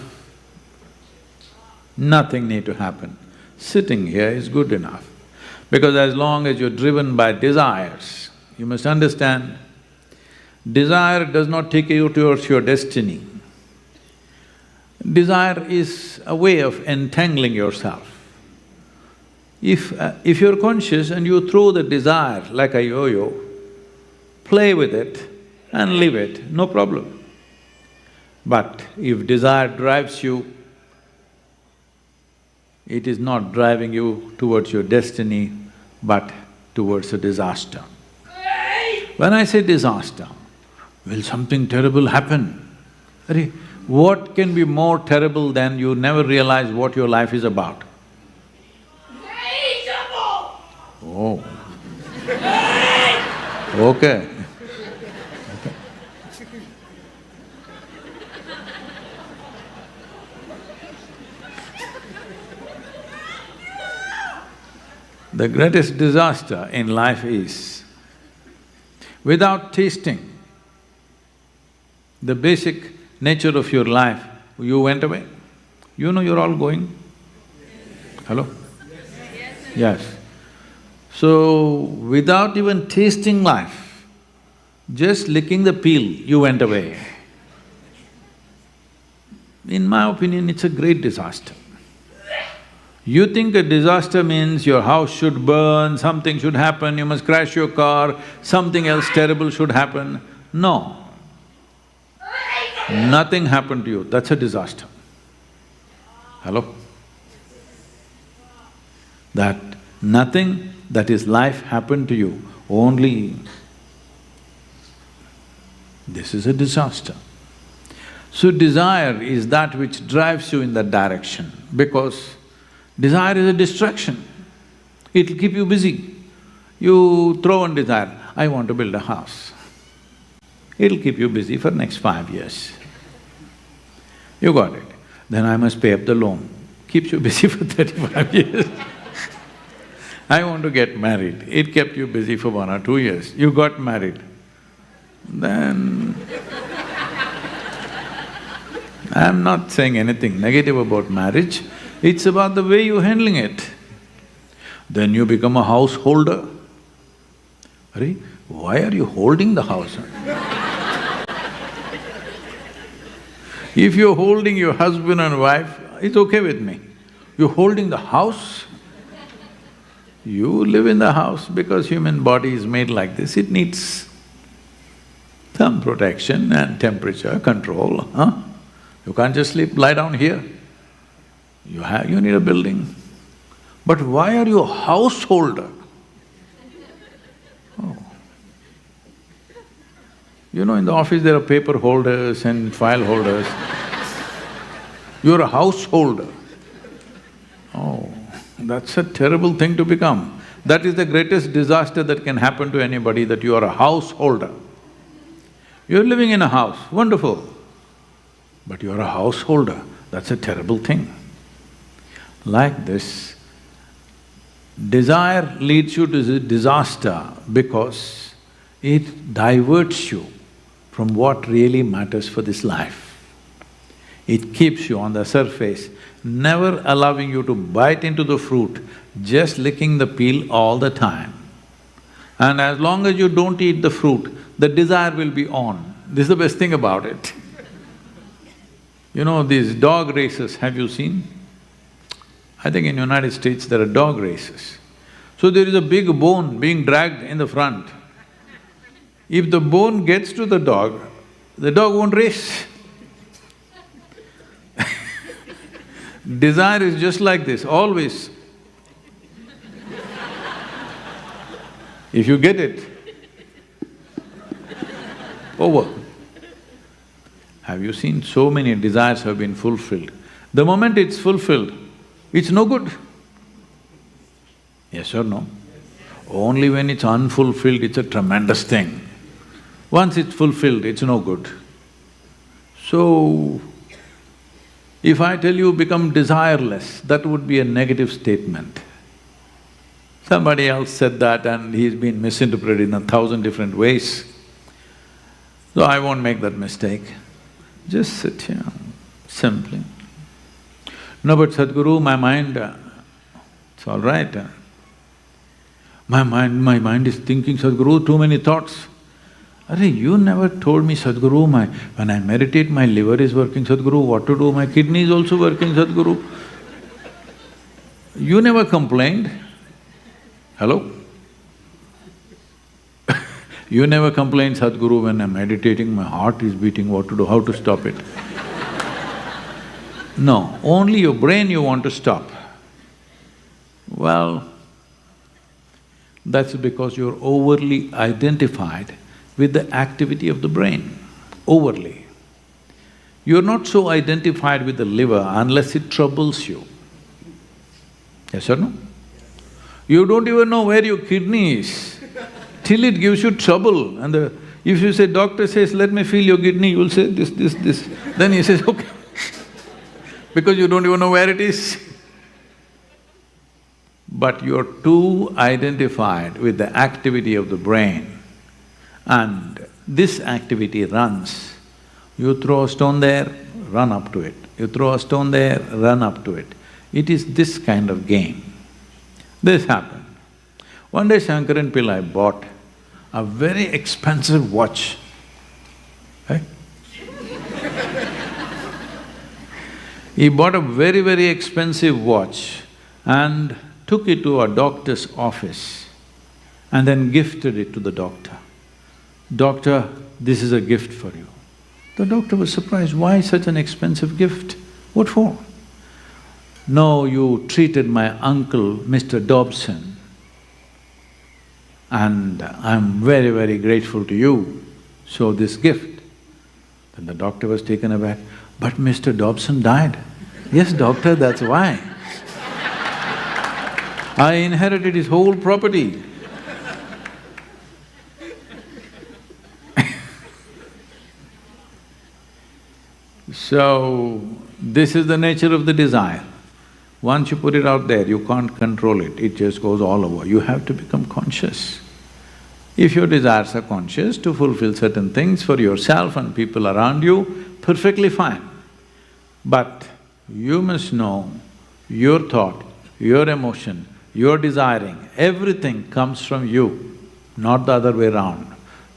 S2: Nothing need to happen. Sitting here is good enough. Because as long as you're driven by desires, you must understand, desire does not take you towards your destiny. Desire is a way of entangling yourself. If you're conscious and you throw the desire like a yo-yo, play with it and leave it, no problem. But if desire drives you, it is not driving you towards your destiny, but towards a disaster. When I say disaster, will something terrible happen? What can be more terrible than you never realize what your life is about? Oh. Okay. The greatest disaster in life is without tasting the basic nature of your life, you went away. You know you're all going. Hello? Yes. So, without even tasting life, just licking the peel, you went away. In my opinion, it's a great disaster. You think a disaster means your house should burn, something should happen, you must crash your car, something else terrible should happen. No. Nothing happened to you, that's a disaster. Hello? That nothing that is life happened to you, only this is a disaster. So desire is that which drives you in that direction, because desire is a distraction. It'll keep you busy. You throw on desire, I want to build a house. It'll keep you busy for next 5 years. You got it. Then I must pay up the loan. Keeps you busy for 35 years. I want to get married. It kept you busy for 1 or 2 years. You got married. Then I'm not saying anything negative about marriage, it's about the way you're handling it. Then you become a householder. Arey, why are you holding the house? If you're holding your husband and wife, it's okay with me. You're holding the house? You live in the house because human body is made like this, it needs some protection and temperature control, huh? You can't just lie down here. You need a building. But why are you a householder? Oh. You know, in the office there are paper holders and file holders. You're a householder. Oh, that's a terrible thing to become. That is the greatest disaster that can happen to anybody, that you are a householder. You're living in a house, wonderful. But you're a householder, that's a terrible thing. Like this, desire leads you to disaster because it diverts you from what really matters for this life. It keeps you on the surface, never allowing you to bite into the fruit, just licking the peel all the time. And as long as you don't eat the fruit, the desire will be on. This is the best thing about it. You know, these dog races, have you seen? I think in United States there are dog races. So there is a big bone being dragged in the front. If the bone gets to the dog won't race. Desire is just like this, always. If you get it, over. Have you seen so many desires have been fulfilled? The moment it's fulfilled, it's no good. Yes or no? Only when it's unfulfilled, it's a tremendous thing. Once it's fulfilled, it's no good. So, if I tell you become desireless, that would be a negative statement. Somebody else said that and he's been misinterpreted in 1,000 different ways. So I won't make that mistake. Just sit here, simply. No, but Sadhguru, my mind, it's all right. My mind is thinking, Sadhguru, too many thoughts. Arey, you never told me, Sadhguru, when I meditate, my liver is working, Sadhguru, what to do? My kidney is also working, Sadhguru. You never complained. Hello? You never complained, Sadhguru, when I'm meditating, my heart is beating, what to do, how to stop it? No, only your brain you want to stop. Well, that's because you're overly identified with the activity of the brain, overly. You're not so identified with the liver unless it troubles you. Yes or no? You don't even know where your kidney is till it gives you trouble. And if you say, doctor says, let me feel your kidney, you'll say this. Then he says, okay. Because you don't even know where it is. But you're too identified with the activity of the brain. And this activity runs. You throw a stone there, run up to it. You throw a stone there, run up to it. It is this kind of game. This happened. One day Shankaran Pillai bought a very expensive watch. Eh? He bought a very, very expensive watch and took it to a doctor's office and then gifted it to the doctor. "Doctor, this is a gift for you." The doctor was surprised, "Why such an expensive gift? What for?" "No, you treated my uncle, Mr. Dobson, and I'm very, very grateful to you, so this gift." Then the doctor was taken aback, "But Mr. Dobson died." "Yes, doctor, that's why. I inherited his whole property." So, this is the nature of the desire. Once you put it out there, you can't control it, it just goes all over. You have to become conscious. If your desires are conscious to fulfill certain things for yourself and people around you, perfectly fine. But you must know your thought, your emotion, your desiring, everything comes from you, not the other way around.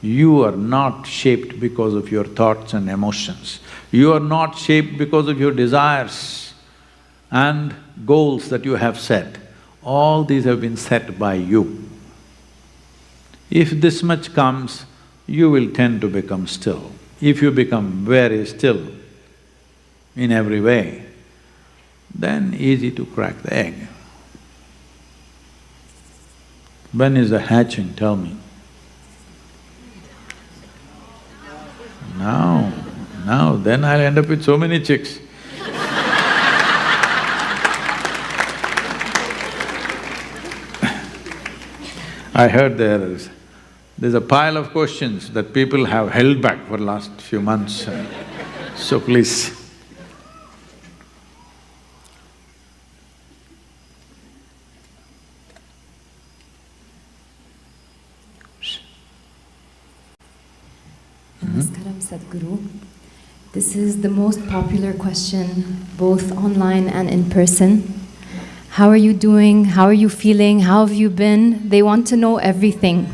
S2: You are not shaped because of your thoughts and emotions. You are not shaped because of your desires and goals that you have set. All these have been set by you. If this much comes, you will tend to become still. If you become very still in every way, then easy to crack the egg. When is the hatching, tell me? Now, then I'll end up with so many chicks. I heard there's a pile of questions that people have held back for last few months, so please.
S1: Namaskaram, Sadhguru. This is the most popular question, both online and in person. How are you doing? How are you feeling? How have you been? They want to know everything.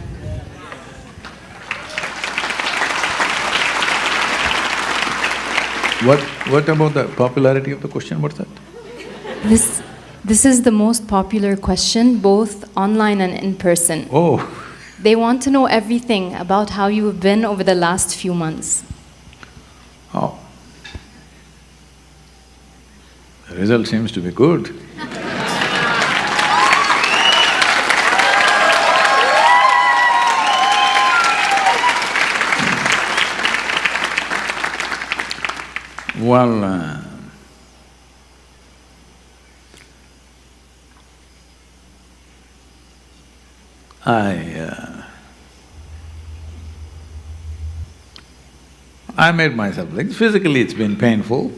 S2: What about the popularity of the question? What's that?
S1: This is the most popular question, both online and in person.
S2: Oh,
S1: They want to know everything about how you have been over the last few months.
S2: oh. The result seems to be good. Well, I made myself like… physically it's been painful,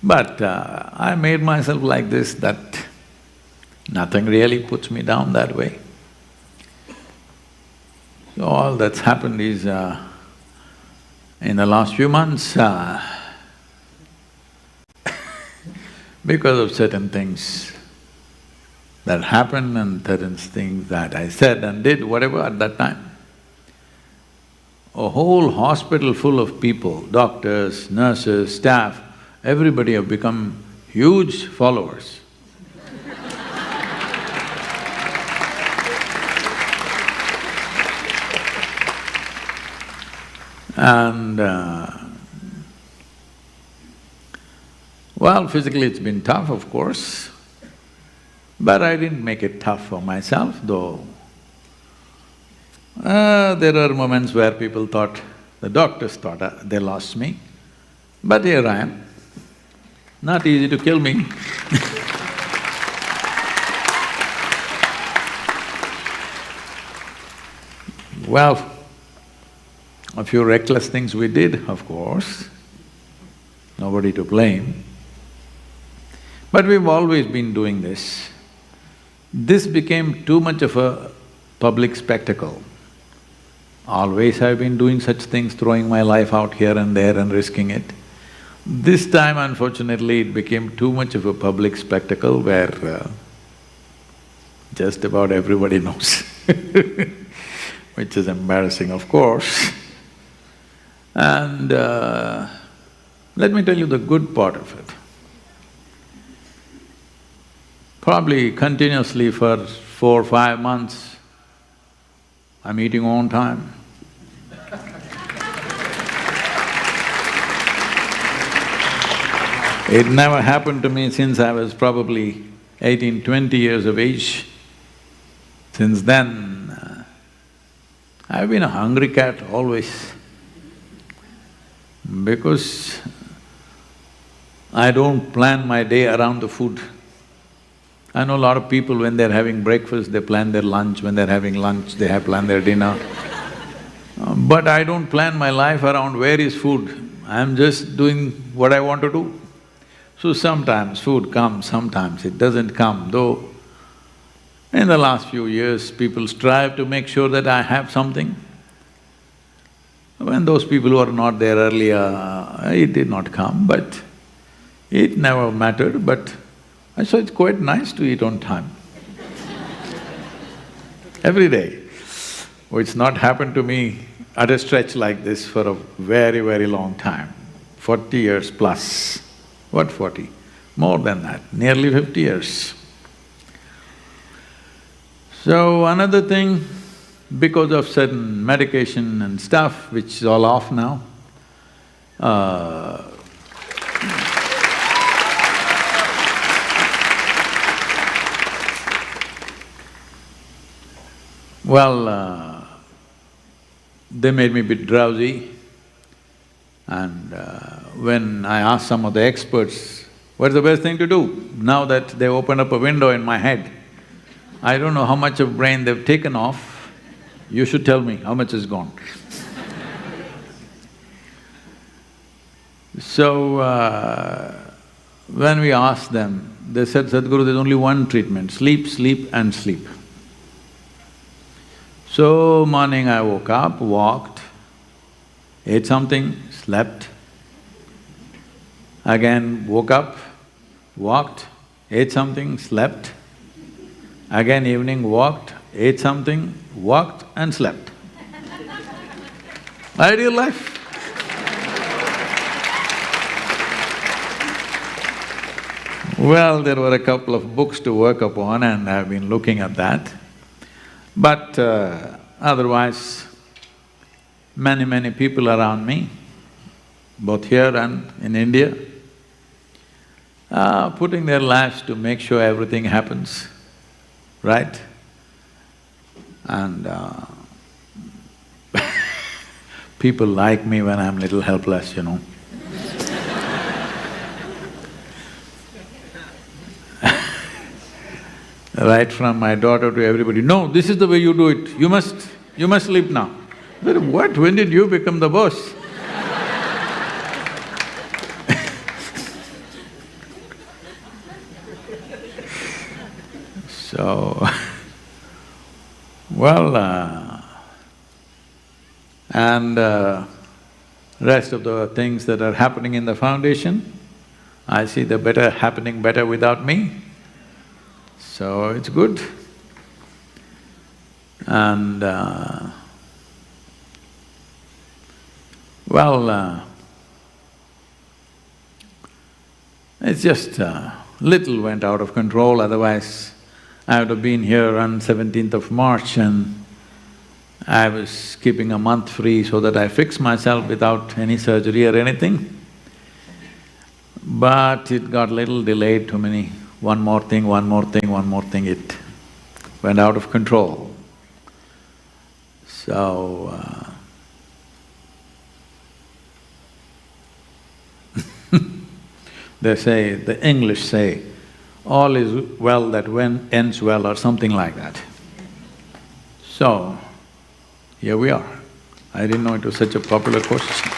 S2: but I made myself like this that nothing really puts me down that way. So all that's happened is, in the last few months, because of certain things that happened and certain things that I said and did, whatever at that time, a whole hospital full of people, doctors, nurses, staff, everybody have become huge followers. And well, physically it's been tough, of course, but I didn't make it tough for myself, though. There are moments where people thought, the doctors thought they lost me, but here I am. Not easy to kill me. Well, a few reckless things we did, of course, nobody to blame. But we've always been doing this. This became too much of a public spectacle. Always I've been doing such things, throwing my life out here and there and risking it. This time, unfortunately, it became too much of a public spectacle where just about everybody knows which is embarrassing, of course. And let me tell you the good part of it. Probably continuously for 4 or 5 months, I'm eating on time. It never happened to me since I was probably 18, 20 years of age. Since then, I've been a hungry cat always, because I don't plan my day around the food. I know a lot of people, when they're having breakfast, they plan their lunch, when they're having lunch, they have planned their dinner. But I don't plan my life around where is food, I'm just doing what I want to do. So sometimes food comes, sometimes it doesn't come, though in the last few years, people strive to make sure that I have something. When those people who are not there earlier, it did not come, but it never mattered, but I saw it's quite nice to eat on time. Every day. Oh, it's not happened to me at a stretch like this for a very, very long time, 40 years plus. What 40? More than that, nearly 50 years. So another thing, because of certain medication and stuff, which is all off now, they made me a bit drowsy. And when I asked some of the experts, what's the best thing to do? Now that they opened up a window in my head, I don't know how much of brain they've taken off, you should tell me how much is gone. So, when we asked them, they said, Sadhguru, there's only one treatment, sleep, sleep and sleep. So, morning I woke up, walked, ate something, slept. Again woke up, walked, ate something, slept. Again evening walked, ate something, walked and slept. Ideal life. Well, there were a couple of books to work upon and I've been looking at that. But otherwise, many people around me, both here and in India, are putting their lives to make sure everything happens, right? And people like me when I'm little helpless, you know. Right from my daughter to everybody, no, this is the way you do it, you must sleep now. I said, what? When did you become the boss? So, rest of the things that are happening in the foundation, I see the better happening better without me, so it's good. And it's just little went out of control, otherwise I would have been here on 17th of March and I was keeping a month free so that I fix myself without any surgery or anything. But it got little delayed, too many, one more thing, it went out of control. So, they say, the English say, all is well that ends well or something like that. So, here we are. I didn't know it was such a popular question.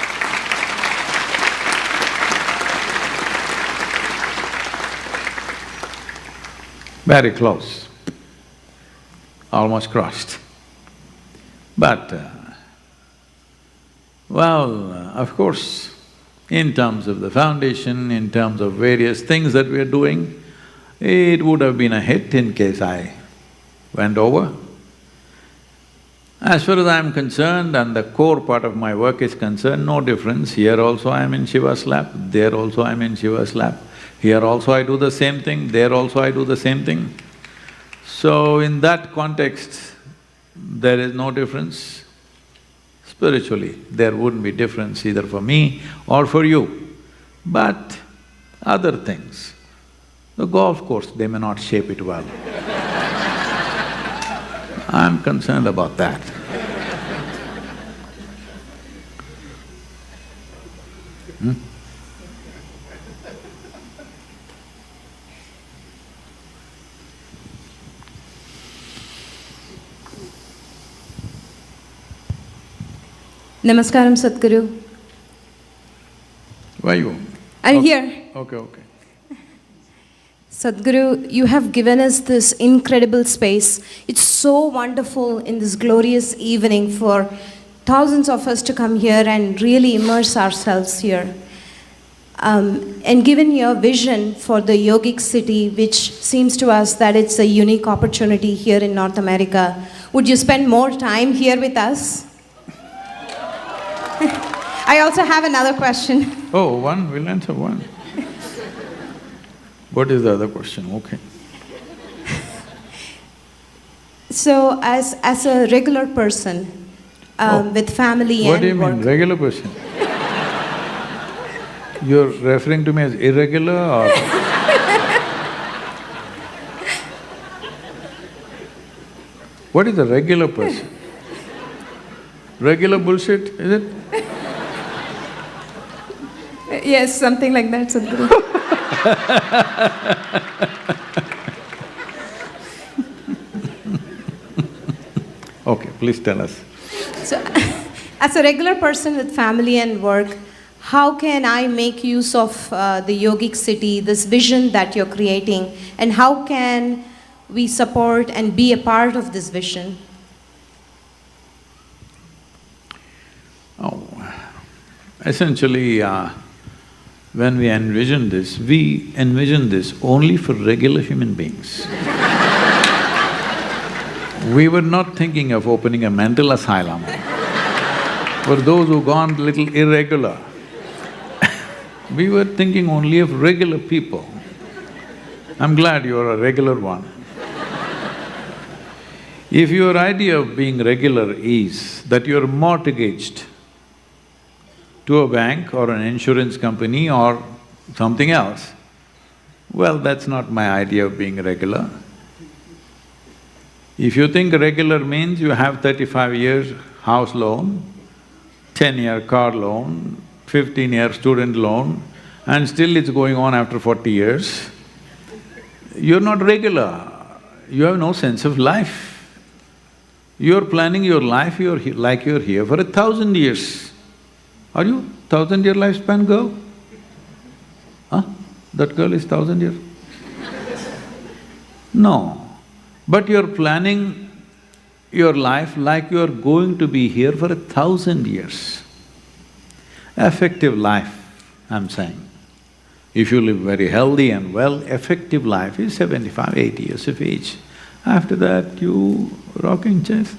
S2: Very close, almost crossed. But Well, of course, in terms of the foundation, in terms of various things that we are doing, it would have been a hit in case I went over. As far as I'm concerned and the core part of my work is concerned, no difference. Here also I'm in Shiva's lap, there also I'm in Shiva's lap. Here also I do the same thing, there also I do the same thing. So in that context, there is no difference. Spiritually, there wouldn't be difference either for me or for you. But other things, the golf course, they may not shape it well. I'm concerned about that.
S4: Namaskaram, Sadhguru.
S2: Why you?
S4: I'm
S2: Okay.
S4: here.
S2: Okay.
S4: Sadhguru, you have given us this incredible space. It's so wonderful in this glorious evening for thousands of us to come here and really immerse ourselves here. And given your vision for the yogic city, which seems to us that it's a unique opportunity here in North America, would you spend more time here with us? I also have another question.
S2: Oh, one, we'll answer one. What is the other question? Okay.
S4: So, as a regular person with family
S2: What
S4: and
S2: do you
S4: work,
S2: mean, regular person? You're referring to me as irregular or… What is a regular person? Regular bullshit, is it?
S4: yes, something like that, Sadhguru.
S2: Okay, please tell us.
S4: So, as a regular person with family and work, how can I make use of the yogic city, this vision that you're creating, and how can we support and be a part of this vision?
S2: Oh, essentially, when we envision this only for regular human beings. We were not thinking of opening a mental asylum for those who gone little irregular. We were thinking only of regular people. I'm glad you're a regular one. If your idea of being regular is that you're mortgaged to a bank or an insurance company or something else, well, that's not my idea of being regular. If you think regular means you have 35 years house loan, 10-year car loan, 15-year student loan, and still it's going on after 40 years, you're not regular, you have no sense of life. You're planning your life, like you're here for 1,000 years. Are you 1,000-year lifespan girl? Huh? That girl is 1,000 years? No. But you're planning your life like you're going to be here for 1,000 years. Effective life, I'm saying. If you live very healthy and well, effective life is 75, 80 years of age. After that, you rocking chairs.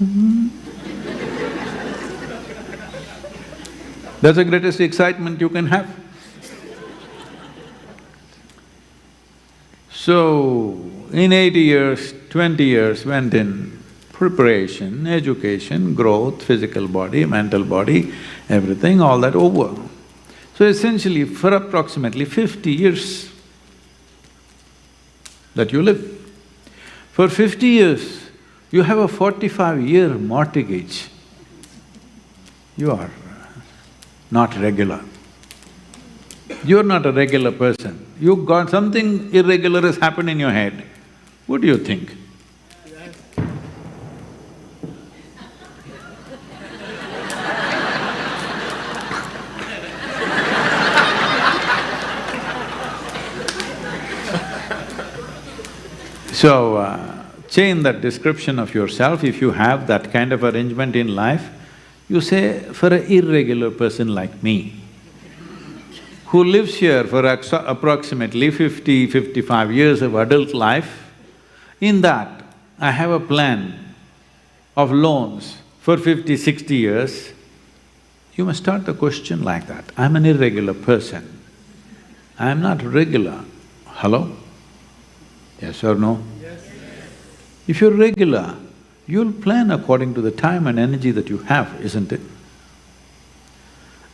S2: That's the greatest excitement you can have. So, in 80 years, 20 years went in preparation, education, growth, physical body, mental body, everything, all that over. So essentially, for approximately 50 years that you live, for 50 years, you have a 45-year mortgage. You are not regular. You're not a regular person. You got something irregular has happened in your head. What do you think? So, change that description of yourself. If you have that kind of arrangement in life, You say, for an irregular person like me, who lives here for approximately 50, 55 years of adult life, in that I have a plan of loans for 50, 60 years, you must start the question like that. I'm an irregular person. I'm not regular. Hello? Yes or no? Yes. If you're regular, you'll plan according to the time and energy that you have, isn't it?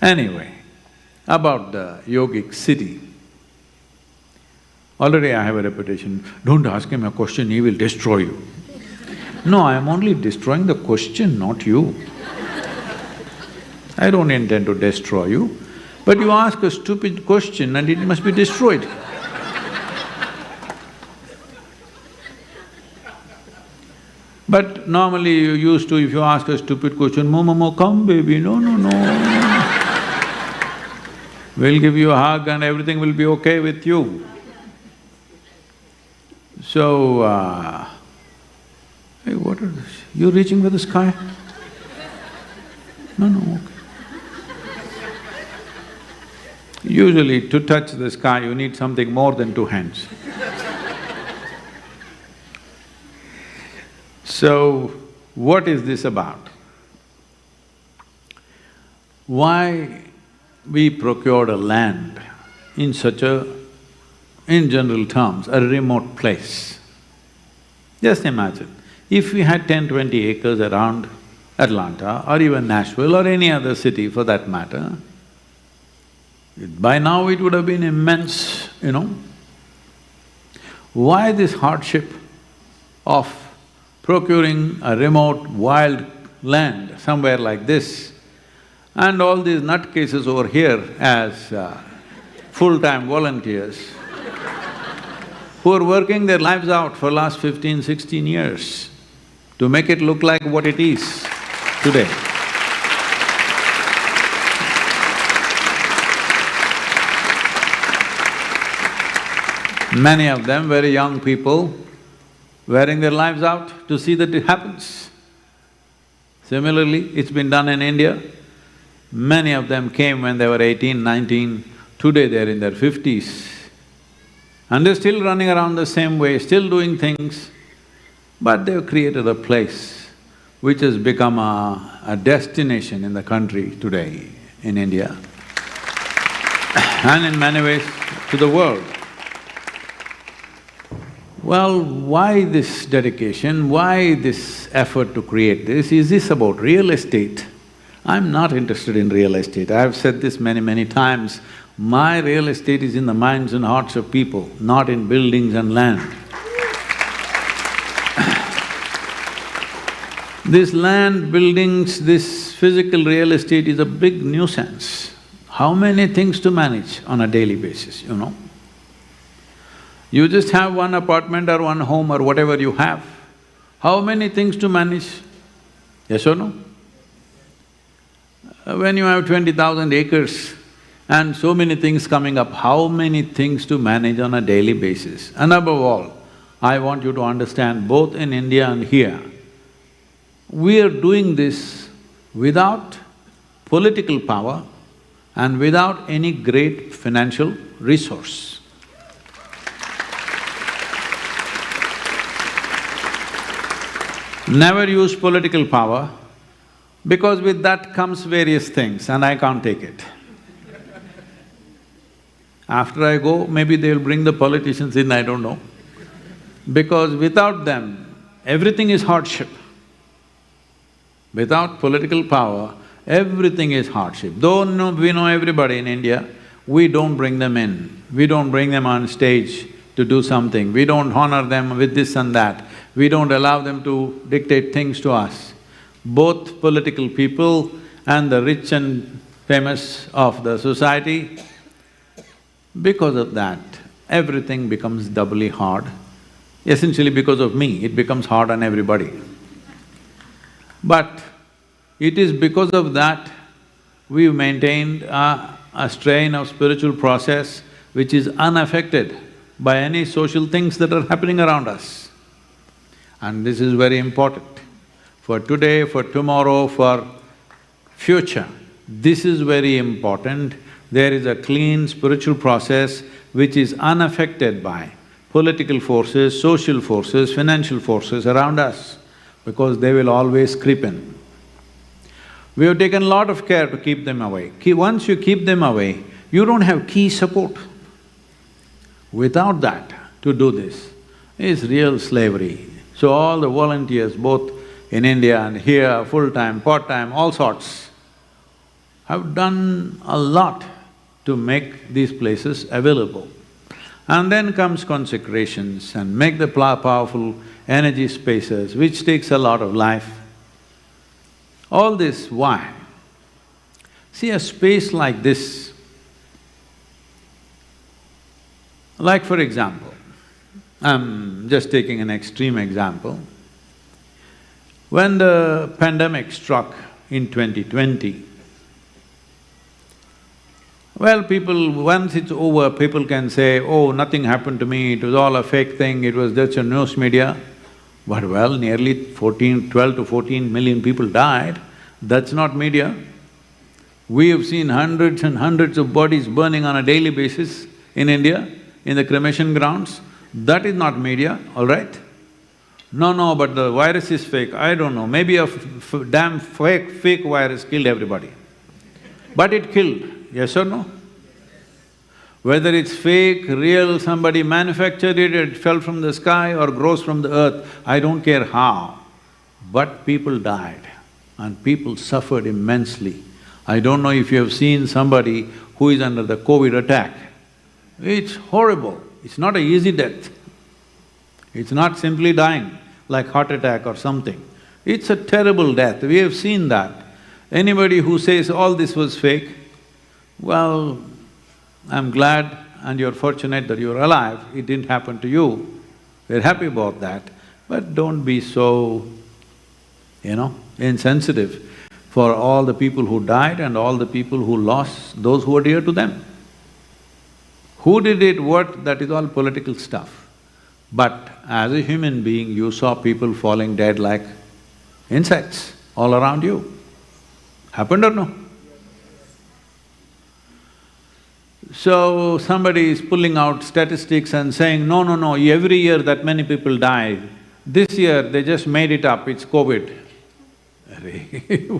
S2: Anyway, about the yogic city. Already I have a reputation, don't ask him a question, he will destroy you. No, I am only destroying the question, not you. I don't intend to destroy you, but you ask a stupid question and it must be destroyed. But normally you used to, if you ask a stupid question, "Mo, come baby, no, no, no." We'll give you a hug and everything will be okay with you. So, hey, what is this? You're reaching for the sky? No, no, okay. Usually to touch the sky, you need something more than two hands. So, what is this about? Why we procured a land in such a, in general terms, a remote place? Just imagine, if we had 10, 20 acres around Atlanta or even Nashville or any other city for that matter, by now it would have been immense, you know. Why this hardship of procuring a remote, wild land somewhere like this, and all these nutcases over here as full-time volunteers who are working their lives out for last 15, 16 years to make it look like what it is today. Many of them very young people, wearing their lives out to see that it happens. Similarly, it's been done in India. Many of them came when they were 18, 19, today they're in their 50s. And they're still running around the same way, still doing things, but they've created a place which has become a destination in the country today, in India, and in many ways to the world. Well, why this dedication, why this effort to create this? Is this about real estate? I'm not interested in real estate. I've said this many, many times. My real estate is in the minds and hearts of people, not in buildings and land. This land, buildings, this physical real estate is a big nuisance. How many things to manage on a daily basis, you know? You just have one apartment or one home or whatever you have, how many things to manage? Yes or no? When you have 20,000 acres and so many things coming up, how many things to manage on a daily basis? And above all, I want you to understand, both in India and here, we are doing this without political power and without any great financial resource. Never use political power, because with that comes various things and I can't take it. After I go, maybe they'll bring the politicians in, I don't know. Because without them, everything is hardship. Without political power, everything is hardship. Though we know everybody in India, we don't bring them in. We don't bring them on stage to do something. We don't honor them with this and that. We don't allow them to dictate things to us. Both political people and the rich and famous of the society, because of that, everything becomes doubly hard. Essentially because of me, it becomes hard on everybody. But it is because of that we've maintained a strain of spiritual process which is unaffected by any social things that are happening around us. And this is very important for today, for tomorrow, for future. This is very important. There is a clean spiritual process which is unaffected by political forces, social forces, financial forces around us, because they will always creep in. We have taken a lot of care to keep them away. Once you keep them away, you don't have key support. Without that, to do this is real slavery. So all the volunteers, both in India and here, full-time, part-time, all sorts, have done a lot to make these places available. And then comes consecrations and make the powerful energy spaces, which takes a lot of life. All this, why? See, a space like this, like for example, I'm just taking an extreme example. When the pandemic struck in 2020, well, people… once it's over, people can say, oh, nothing happened to me, it was all a fake thing, it was just a news media. But well, nearly 12 to 14 million people died, that's not media. We have seen hundreds and hundreds of bodies burning on a daily basis in India, in the cremation grounds. That is not media, all right? No, but the virus is fake, I don't know, maybe a damn fake virus killed everybody. But it killed, yes or no? Whether it's fake, real, somebody manufactured it fell from the sky or grows from the earth, I don't care how, but people died and people suffered immensely. I don't know if you have seen somebody who is under the COVID attack. It's horrible, it's not an easy death. It's not simply dying like heart attack or something. It's a terrible death, we have seen that. Anybody who says all this was fake, well, I'm glad and you're fortunate that you're alive, it didn't happen to you. We're happy about that, but don't be so, insensitive for all the people who died and all the people who lost those who were dear to them. Who did it, what, that is all political stuff. But as a human being, you saw people falling dead like insects all around you. Happened or no? So somebody is pulling out statistics and saying, no, every year that many people die. This year they just made it up, it's COVID.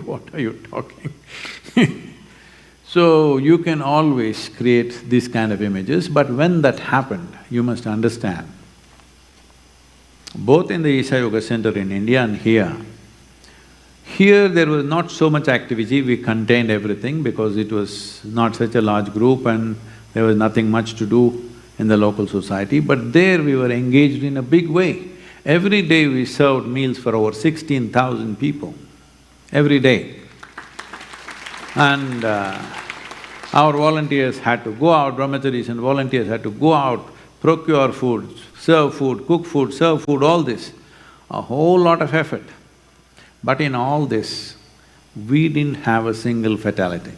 S2: What are you talking? So you can always create these kind of images, but when that happened, you must understand, both in the Isha Yoga Center in India and here there was not so much activity, we contained everything because it was not such a large group and there was nothing much to do in the local society, but there we were engaged in a big way. Every day we served meals for over 16,000 people, every day. And our volunteers had to go out, brahmacharis and volunteers had to go out, procure food, serve food, cook food, serve food, all this. A whole lot of effort. But in all this, we didn't have a single fatality.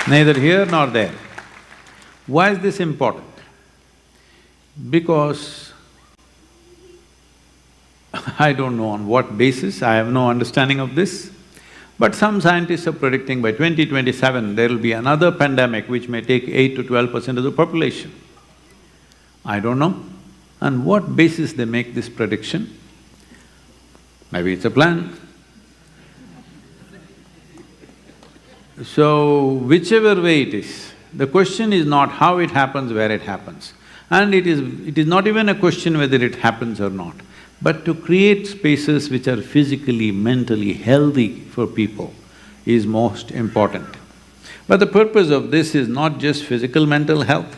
S2: Neither here nor there. Why is this important? Because I don't know on what basis, I have no understanding of this, but some scientists are predicting by 2027 there will be another pandemic which may take 8 to 12% of the population. I don't know. On what basis they make this prediction? Maybe it's a plan. So, whichever way it is, the question is not how it happens, where it happens. And it is not even a question whether it happens or not, but to create spaces which are physically, mentally healthy for people is most important. But the purpose of this is not just physical, mental health.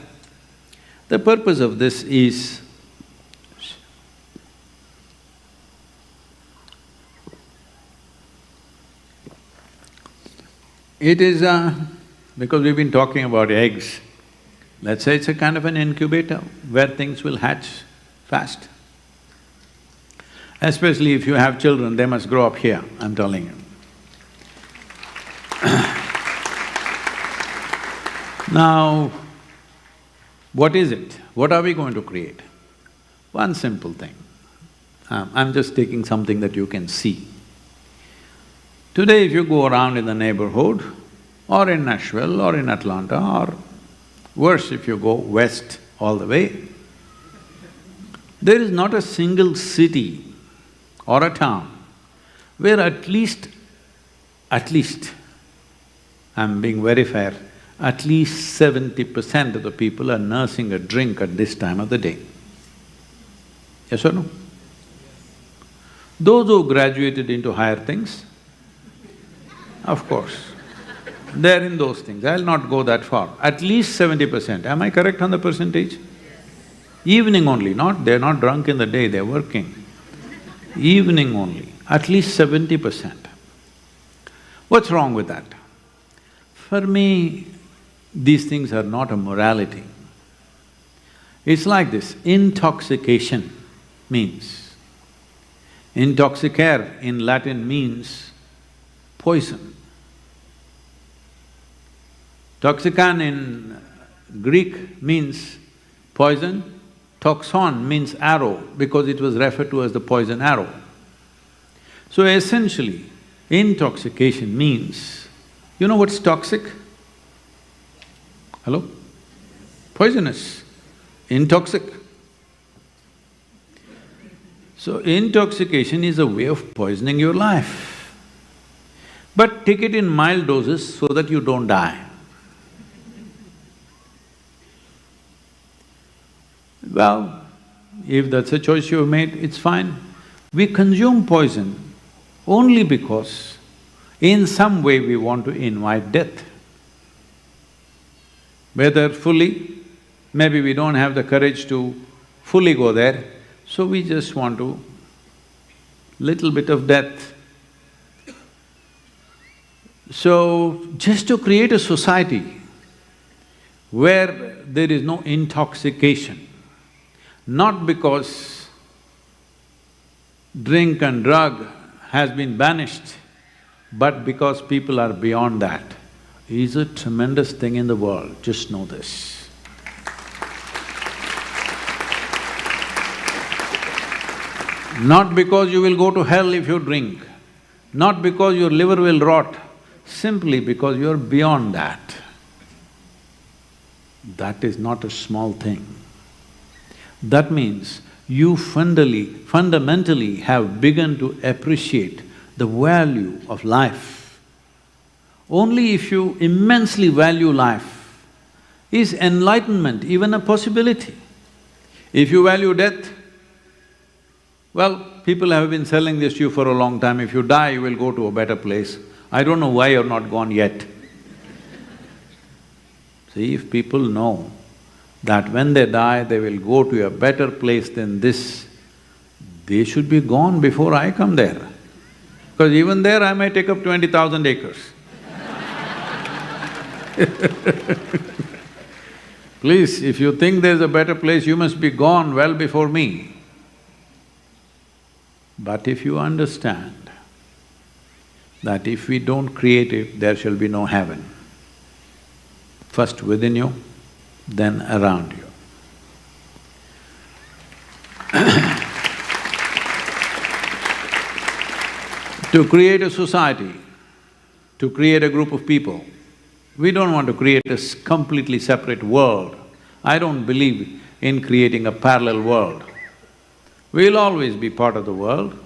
S2: The purpose of this is because we've been talking about eggs, let's say it's a kind of an incubator where things will hatch fast. Especially if you have children, they must grow up here, I'm telling you. Now, what is it? What are we going to create? One simple thing. I'm just taking something that you can see. Today if you go around in the neighborhood, or in Nashville, or in Atlanta, or worse if you go west all the way, there is not a single city or a town where at least, I'm being very fair, at least 70% of the people are nursing a drink at this time of the day. Yes or no? Those who graduated into higher things, of course, they're in those things. I'll not go that far. At least 70%. Am I correct on the percentage? Evening only, they're not drunk in the day, they're working. Evening only, at least 70%. What's wrong with that? For me, these things are not a morality. It's like this, intoxication means, intoxicare in Latin means poison. Toxican in Greek means poison, toxon means arrow because it was referred to as the poison arrow. So essentially, intoxication means, you know what's toxic? Hello? Poisonous, intoxic. So intoxication is a way of poisoning your life. But take it in mild doses so that you don't die. Well, if that's a choice you've made, it's fine. We consume poison only because in some way we want to invite death. Whether fully, maybe we don't have the courage to fully go there, so we just want to… little bit of death. So, just to create a society where there is no intoxication, not because drink and drug has been banished, but because people are beyond that, is a tremendous thing in the world, just know this. Not because you will go to hell if you drink, not because your liver will rot, simply because you're beyond that. That is not a small thing. That means you fundamentally have begun to appreciate the value of life. Only if you immensely value life is enlightenment even a possibility. If you value death, well, people have been selling this to you for a long time, if you die, you will go to a better place. I don't know why you're not gone yet. See, if people know that when they die, they will go to a better place than this, they should be gone before I come there. Because even there I may take up 20,000 acres. Please, if you think there's a better place, you must be gone well before me. But if you understand that if we don't create it, there shall be no heaven, first within you, then around you. To create a society, to create a group of people, we don't want to create a completely separate world. I don't believe in creating a parallel world. We'll always be part of the world,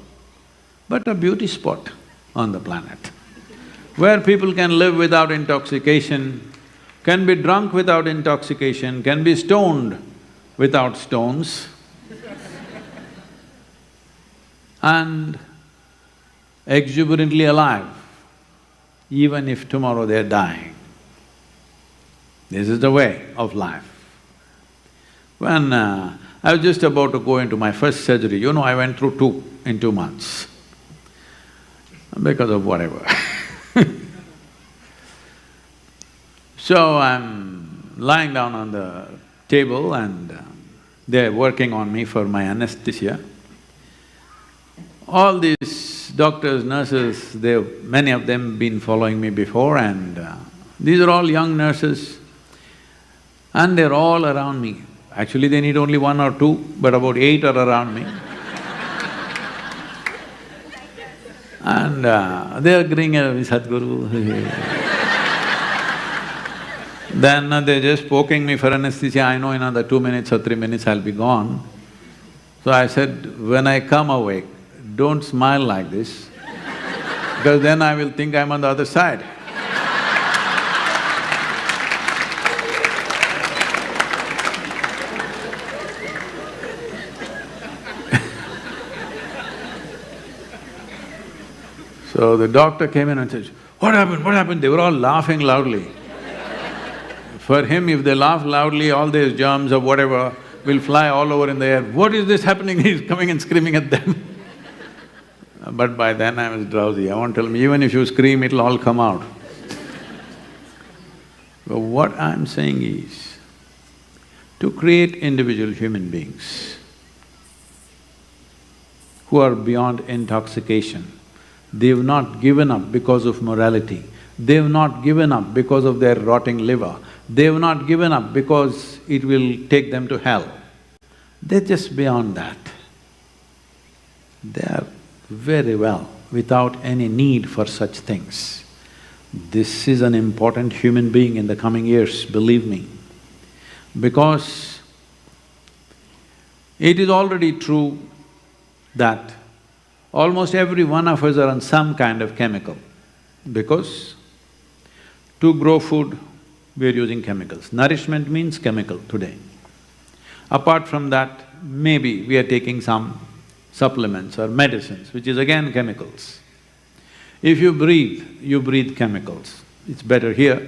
S2: but a beauty spot on the planet, where people can live without intoxication, can be drunk without intoxication, can be stoned without stones, and exuberantly alive, even if tomorrow they're dying. This is the way of life. When I was just about to go into my first surgery, you know, I went through two in 2 months because of whatever. So I'm lying down on the table and they're working on me for my anesthesia. All these doctors, nurses, many of them been following me before, and these are all young nurses and they're all around me. Actually, they need only 1 or 2, but about 8 are around me. And they're agreeing, Sadhguru. Then they're just poking me for anesthesia, I know in another 2 minutes or 3 minutes I'll be gone. So I said, when I come awake, don't smile like this, because then I will think I'm on the other side. So the doctor came in and said, what happened, what happened? They were all laughing loudly. For him, if they laugh loudly, all these germs or whatever will fly all over in the air. What is this happening? He's coming and screaming at them. But by then I was drowsy. I won't tell me, even if you scream, it'll all come out. But what I'm saying is, to create individual human beings who are beyond intoxication, they've not given up because of morality, they've not given up because of their rotting liver, they've not given up because it will take them to hell. They're just beyond that. They are very well without any need for such things. This is an important human being in the coming years, believe me. Because it is already true that almost every one of us are on some kind of chemical, because to grow food, we are using chemicals. Nourishment means chemical today. Apart from that, maybe we are taking some supplements or medicines, which is again chemicals. If you breathe chemicals. It's better here.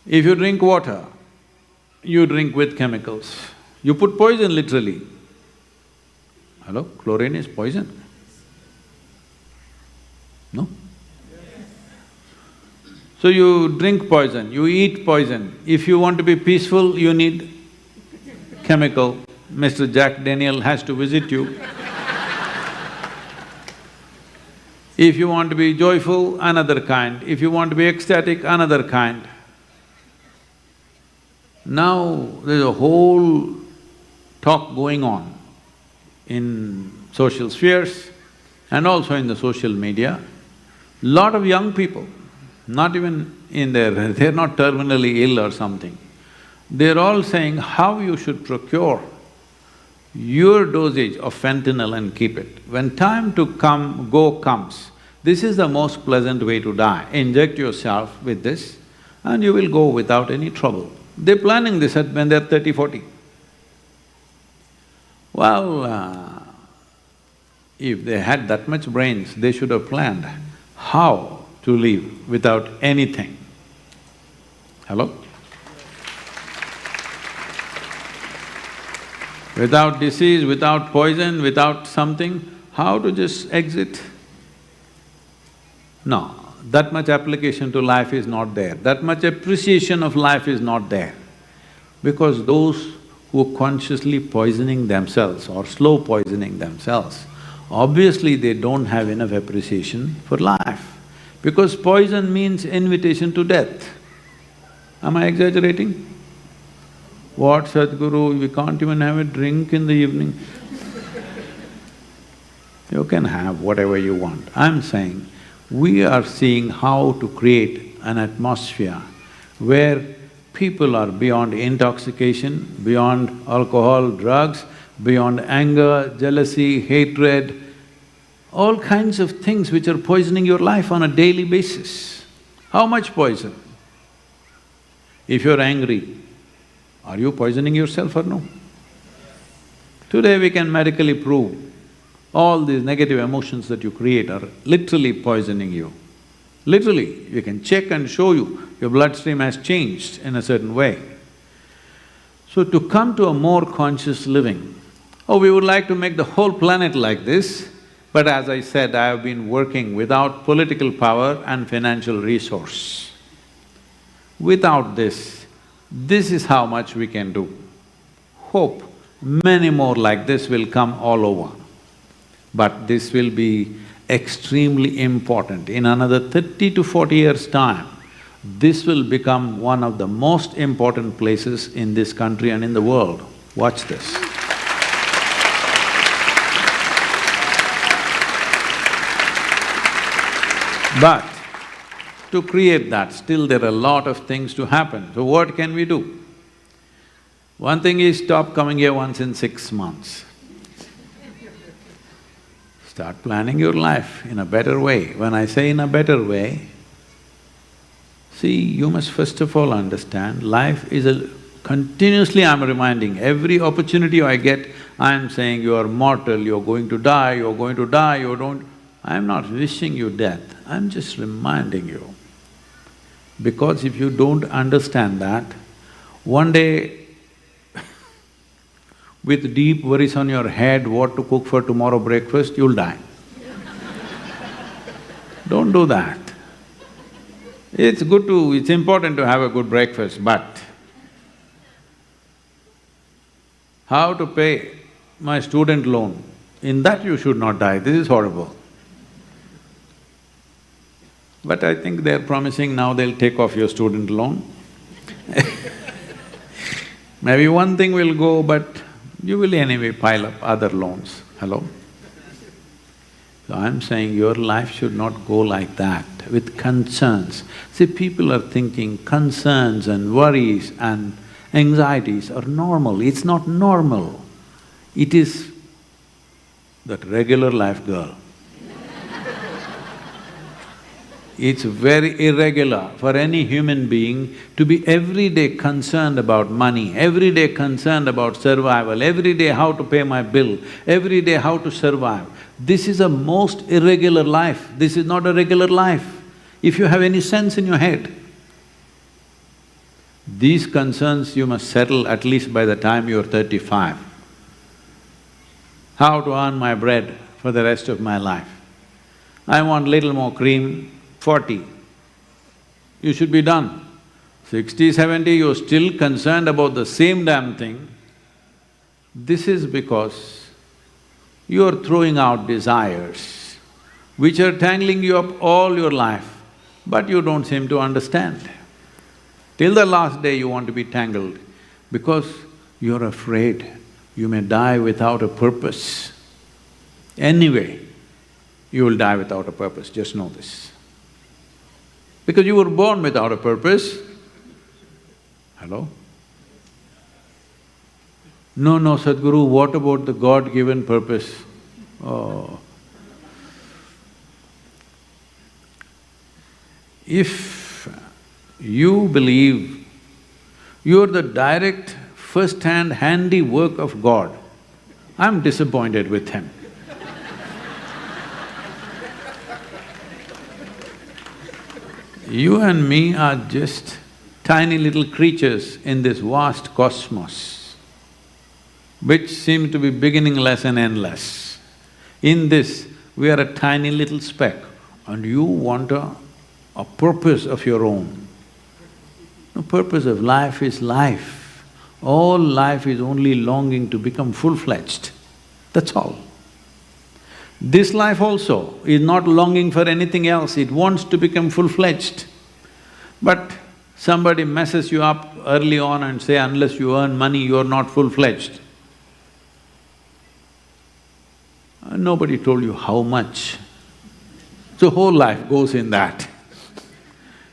S2: If you drink water, you drink with chemicals. You put poison literally. Hello? Chlorine is poison? No? So you drink poison, you eat poison. If you want to be peaceful, you need chemical. Mr. Jack Daniel has to visit you. If you want to be joyful, another kind. If you want to be ecstatic, another kind. Now there's a whole talk going on in social spheres and also in the social media. Lot of young people, not even in they're not terminally ill or something. They're all saying how you should procure your dosage of fentanyl and keep it. When time to go comes, this is the most pleasant way to die. Inject yourself with this and you will go without any trouble. They're planning this when they're 30, 40. Well, if they had that much brains, they should have planned how to live without anything. Hello? Without disease, without poison, without something, how to just exit? No, that much application to life is not there, that much appreciation of life is not there. Because those who are consciously poisoning themselves or slow poisoning themselves, obviously they don't have enough appreciation for life. Because poison means invitation to death. Am I exaggerating? What, Sadhguru, we can't even have a drink in the evening? You can have whatever you want. I'm saying, we are seeing how to create an atmosphere where people are beyond intoxication, beyond alcohol, drugs, beyond anger, jealousy, hatred, all kinds of things which are poisoning your life on a daily basis. How much poison? If you're angry, are you poisoning yourself or no? Today we can medically prove all these negative emotions that you create are literally poisoning you. Literally, you can check and show you, your bloodstream has changed in a certain way. So to come to a more conscious living, we would like to make the whole planet like this, but as I said, I have been working without political power and financial resource. Without this is how much we can do. Hope many more like this will come all over. But this will be extremely important. In another 30 to 40 years' time, this will become one of the most important places in this country and in the world. Watch this. But to create that, still there are a lot of things to happen. So what can we do? One thing is stop coming here once in 6 months. Start planning your life in a better way. When I say in a better way, see, you must first of all understand, life is a… Continuously I'm reminding, every opportunity I get, I'm saying you are mortal, you're going to die, you're going to die, you don't… I'm not wishing you death, I'm just reminding you. Because if you don't understand that, one day with deep worries on your head what to cook for tomorrow breakfast, you'll die. Don't do that. It's important to have a good breakfast, but how to pay my student loan, in that you should not die, this is horrible. But I think they're promising now they'll take off your student loan. Maybe one thing will go, but you will anyway pile up other loans, hello? So I'm saying your life should not go like that, with concerns. See, people are thinking concerns and worries and anxieties are normal. It's not normal. It is that regular life, girl. It's very irregular for any human being to be every day concerned about money, every day concerned about survival, every day how to pay my bill, every day how to survive. This is a most irregular life, this is not a regular life. If you have any sense in your head, these concerns you must settle at least by the time you're 35. How to earn my bread for the rest of my life? I want little more cream, 40, you should be done. 60, 70, you're still concerned about the same damn thing. This is because you're throwing out desires which are tangling you up all your life, but you don't seem to understand. Till the last day you want to be tangled because you're afraid you may die without a purpose. Anyway, you will die without a purpose, just know this. Because you were born without a purpose. Hello? No, no, Sadhguru, what about the God-given purpose? Oh. If you believe you're the direct, first-hand handiwork of God, I'm disappointed with him. You and me are just tiny little creatures in this vast cosmos, which seem to be beginningless and endless. In this, we are a tiny little speck, and you want a purpose of your own. The purpose of life is life. All life is only longing to become full-fledged, that's all. This life also is not longing for anything else, it wants to become full-fledged. But somebody messes you up early on and say, unless you earn money, you're not full-fledged. Nobody told you how much. So whole life goes in that.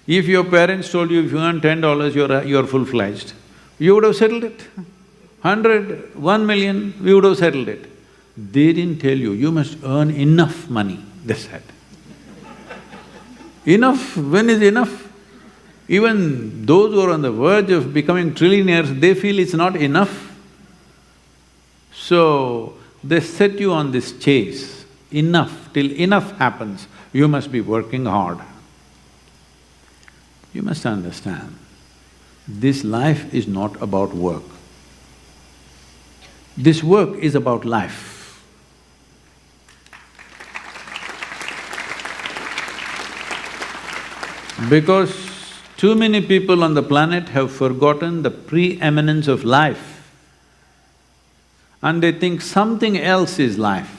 S2: If your parents told you if you earn $10, you're full-fledged, you would have settled it. 100, 1 million, we would have settled it. They didn't tell you, you must earn enough money, they said. Enough? When is enough? Even those who are on the verge of becoming trillionaires, they feel it's not enough. So, they set you on this chase, enough, till enough happens, you must be working hard. You must understand, this life is not about work. This work is about life. Because too many people on the planet have forgotten the preeminence of life and they think something else is life.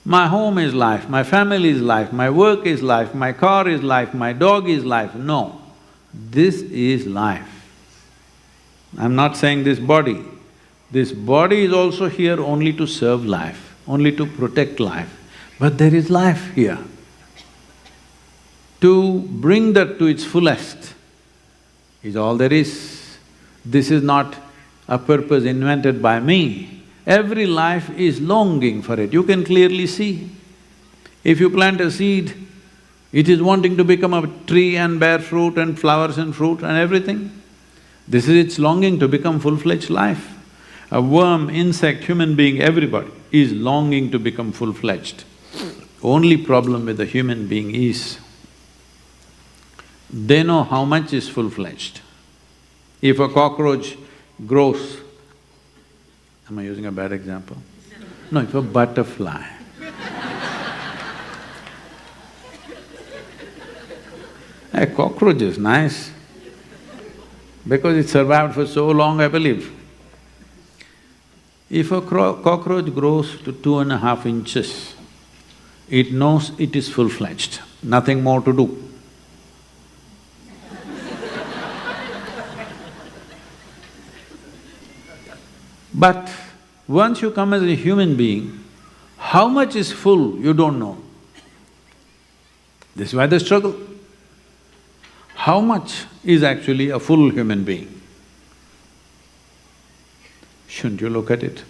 S2: My home is life, my family is life, my work is life, my car is life, my dog is life. No, this is life. I'm not saying this body. This body is also here only to serve life, only to protect life, but there is life here. To bring that to its fullest is all there is. This is not a purpose invented by me. Every life is longing for it, you can clearly see. If you plant a seed, it is wanting to become a tree and bear fruit and flowers and fruit and everything. This is its longing to become full-fledged life. A worm, insect, human being, everybody is longing to become full-fledged. Only problem with the human being is, they know how much is full-fledged. If a cockroach grows, am I using a bad example? No, if a butterfly a cockroach is nice because it survived for so long, I believe. If a cockroach grows to 2.5 inches, it knows it is full-fledged, nothing more to do. But once you come as a human being, how much is full, you don't know. This is why the struggle. How much is actually a full human being? Shouldn't you look at it?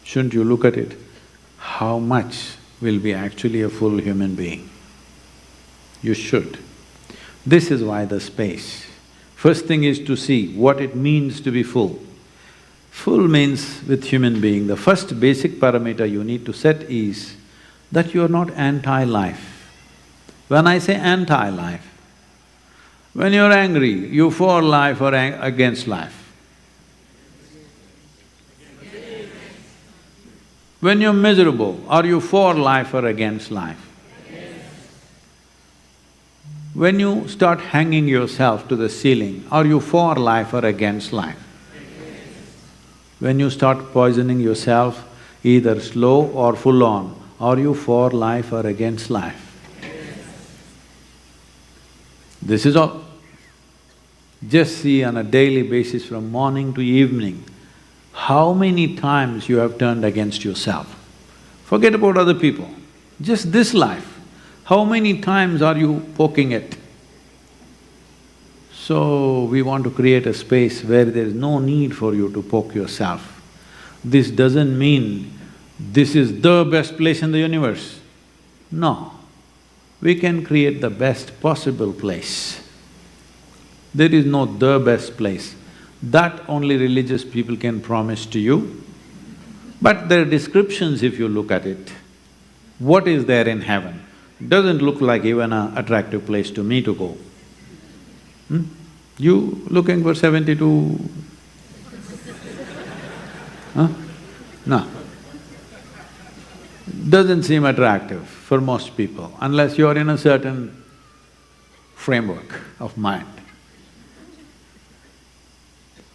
S2: Shouldn't you look at it? How much will be actually a full human being? You should. This is why the space. First thing is to see what it means to be full. Full means with human being, the first basic parameter you need to set is that you are not anti-life. When I say anti-life, when you're angry, you for life or against life? When you're miserable, are you for life or against life? When you start hanging yourself to the ceiling, are you for life or against life? When you start poisoning yourself, either slow or full on, are you for life or against life? This is all. Just see on a daily basis from morning to evening, how many times you have turned against yourself. Forget about other people, just this life, how many times are you poking it? So, we want to create a space where there is no need for you to poke yourself. This doesn't mean this is the best place in the universe. No, we can create the best possible place. There is no the best place. That only religious people can promise to you. But their descriptions, if you look at it, what is there in heaven? Doesn't look like even an attractive place to me to go. You looking for 72? Huh? No. Doesn't seem attractive for most people, unless you're in a certain framework of mind.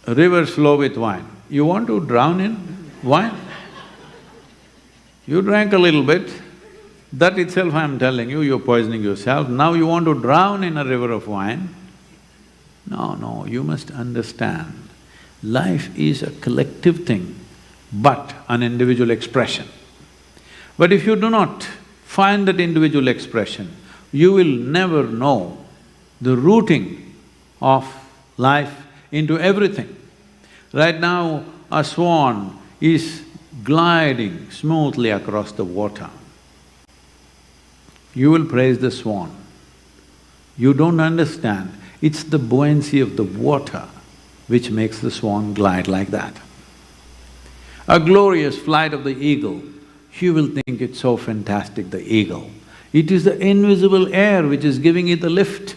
S2: Rivers flow with wine. You want to drown in wine? You drank a little bit, that itself I'm telling you, you're poisoning yourself. Now you want to drown in a river of wine? No, you must understand, life is a collective thing, but an individual expression. But if you do not find that individual expression, you will never know the rooting of life into everything. Right now, a swan is gliding smoothly across the water. You will praise the swan. You don't understand, it's the buoyancy of the water which makes the swan glide like that. A glorious flight of the eagle, you will think it's so fantastic, the eagle. It is the invisible air which is giving it the lift.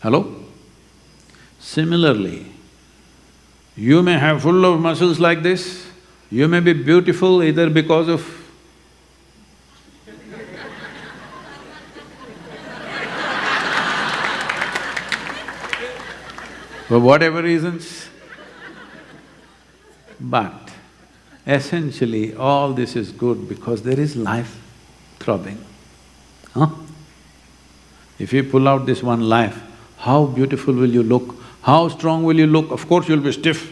S2: Hello? Similarly, you may have full of muscles like this, you may be beautiful either because of for whatever reasons, but essentially all this is good because there is life throbbing, huh? If you pull out this one life, how beautiful will you look? How strong will you look? Of course you'll be stiff.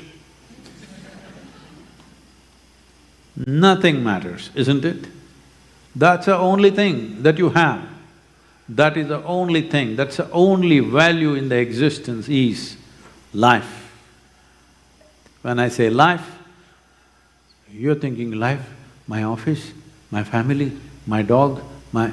S2: Nothing matters, isn't it? That's the only thing that you have. That is the only thing, that's the only value in the existence is life. When I say life, you're thinking life, my office, my family, my dog, my…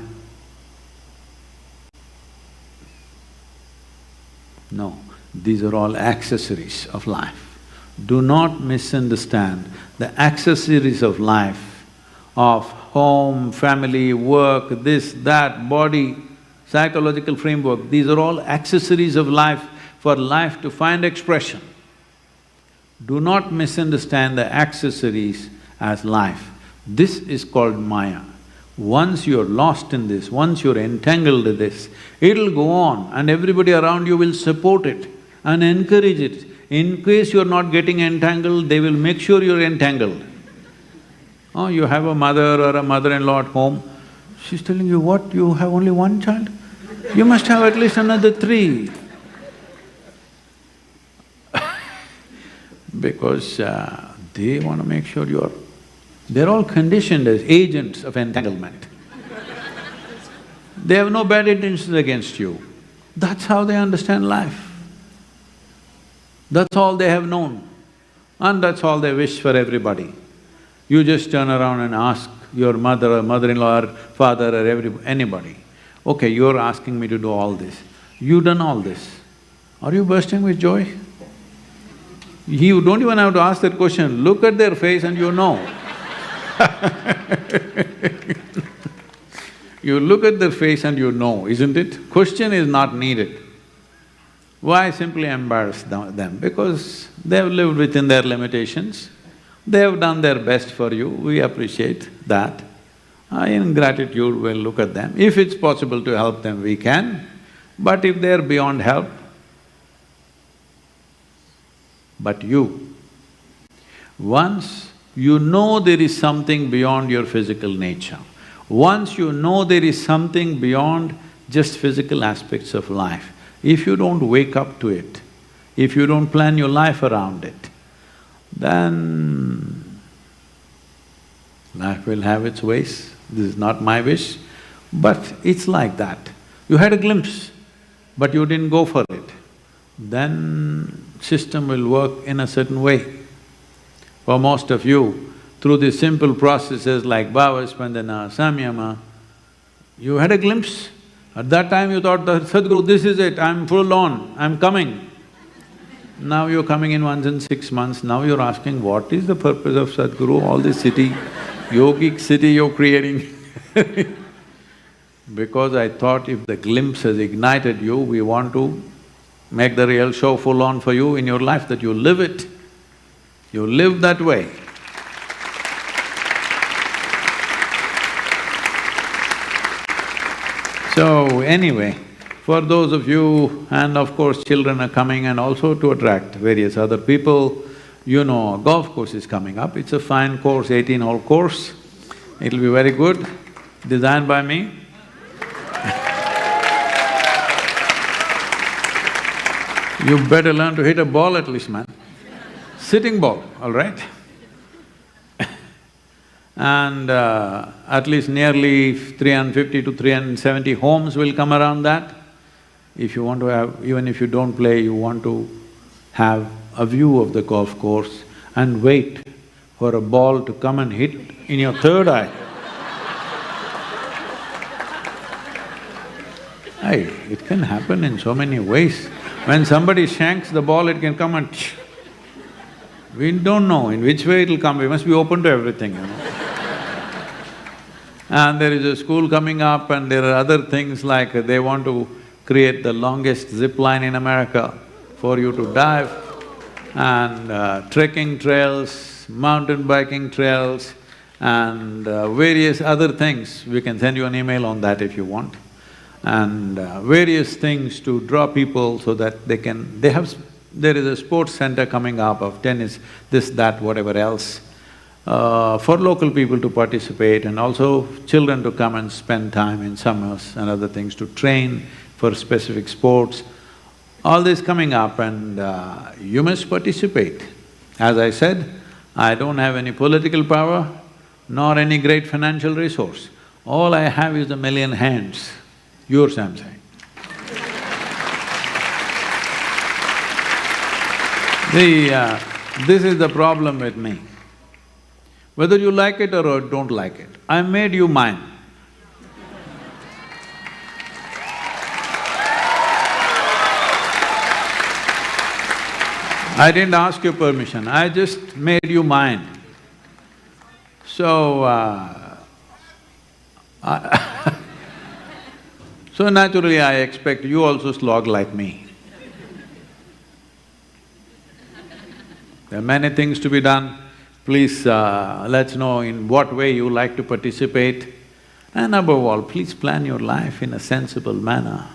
S2: No, these are all accessories of life. Do not misunderstand the accessories of life, of home, family, work, this, that, body, psychological framework, these are all accessories of life for life to find expression. Do not misunderstand the accessories as life. This is called Maya. Once you're lost in this, once you're entangled in this, it'll go on and everybody around you will support it and encourage it. In case you're not getting entangled, they will make sure you're entangled. Oh, you have a mother or a mother-in-law at home, she's telling you, what, you have only one child? You must have at least another 3. Because they want to make sure you're… They're all conditioned as agents of entanglement. They have no bad intentions against you. That's how they understand life. That's all they have known, and that's all they wish for everybody. You just turn around and ask your mother or mother-in-law or father or anybody, okay, you're asking me to do all this, you've done all this, are you bursting with joy? You don't even have to ask that question, look at their face and you know. You look at their face and you know, isn't it? Question is not needed. Why simply embarrass them? Because they have lived within their limitations, they have done their best for you, we appreciate that. In gratitude, we'll look at them. If it's possible to help them, we can. But if they're beyond help, but you, once you know there is something beyond your physical nature, once you know there is something beyond just physical aspects of life, if you don't wake up to it, if you don't plan your life around it, then life will have its ways. This is not my wish, but it's like that. You had a glimpse, but you didn't go for it, then system will work in a certain way. For most of you, through these simple processes like Bhava, Spandana, Samyama, you had a glimpse. At that time you thought, Sadhguru, this is it, I'm full on, I'm coming. Now you're coming in once in 6 months, now you're asking, what is the purpose of Sadhguru, all this city, yogic city you're creating? Because I thought if the glimpse has ignited you, we want to make the real show full on for you in your life, that you live it. You live that way. So anyway, for those of you, and of course children are coming and also to attract various other people, you know, a golf course is coming up. It's a fine course, 18-hole course. It'll be very good, designed by me. You better learn to hit a ball at least, man. Sitting ball, all right? And at least nearly 350 to 370 homes will come around that. If you want to have… even if you don't play, you want to have a view of the golf course and wait for a ball to come and hit in your third eye. Hey, it can happen in so many ways. When somebody shanks the ball, it can come and we don't know in which way it'll come, we must be open to everything, you know. And there is a school coming up and there are other things like they want to create the longest zip line in America for you to dive, and trekking trails, mountain biking trails, and various other things. We can send you an email on that if you want. And various things to draw people so that they can… there is a sports center coming up of tennis, this, that, whatever else, for local people to participate and also children to come and spend time in summers and other things to train for specific sports. All this coming up and you must participate. As I said, I don't have any political power nor any great financial resource. All I have is a million hands. Yours, I'm saying. This is the problem with me. Whether you like it or don't like it, I made you mine. I didn't ask your permission, I just made you mine. So, so naturally I expect you also slog like me. There are many things to be done. Please let's know in what way you like to participate. And above all, please plan your life in a sensible manner,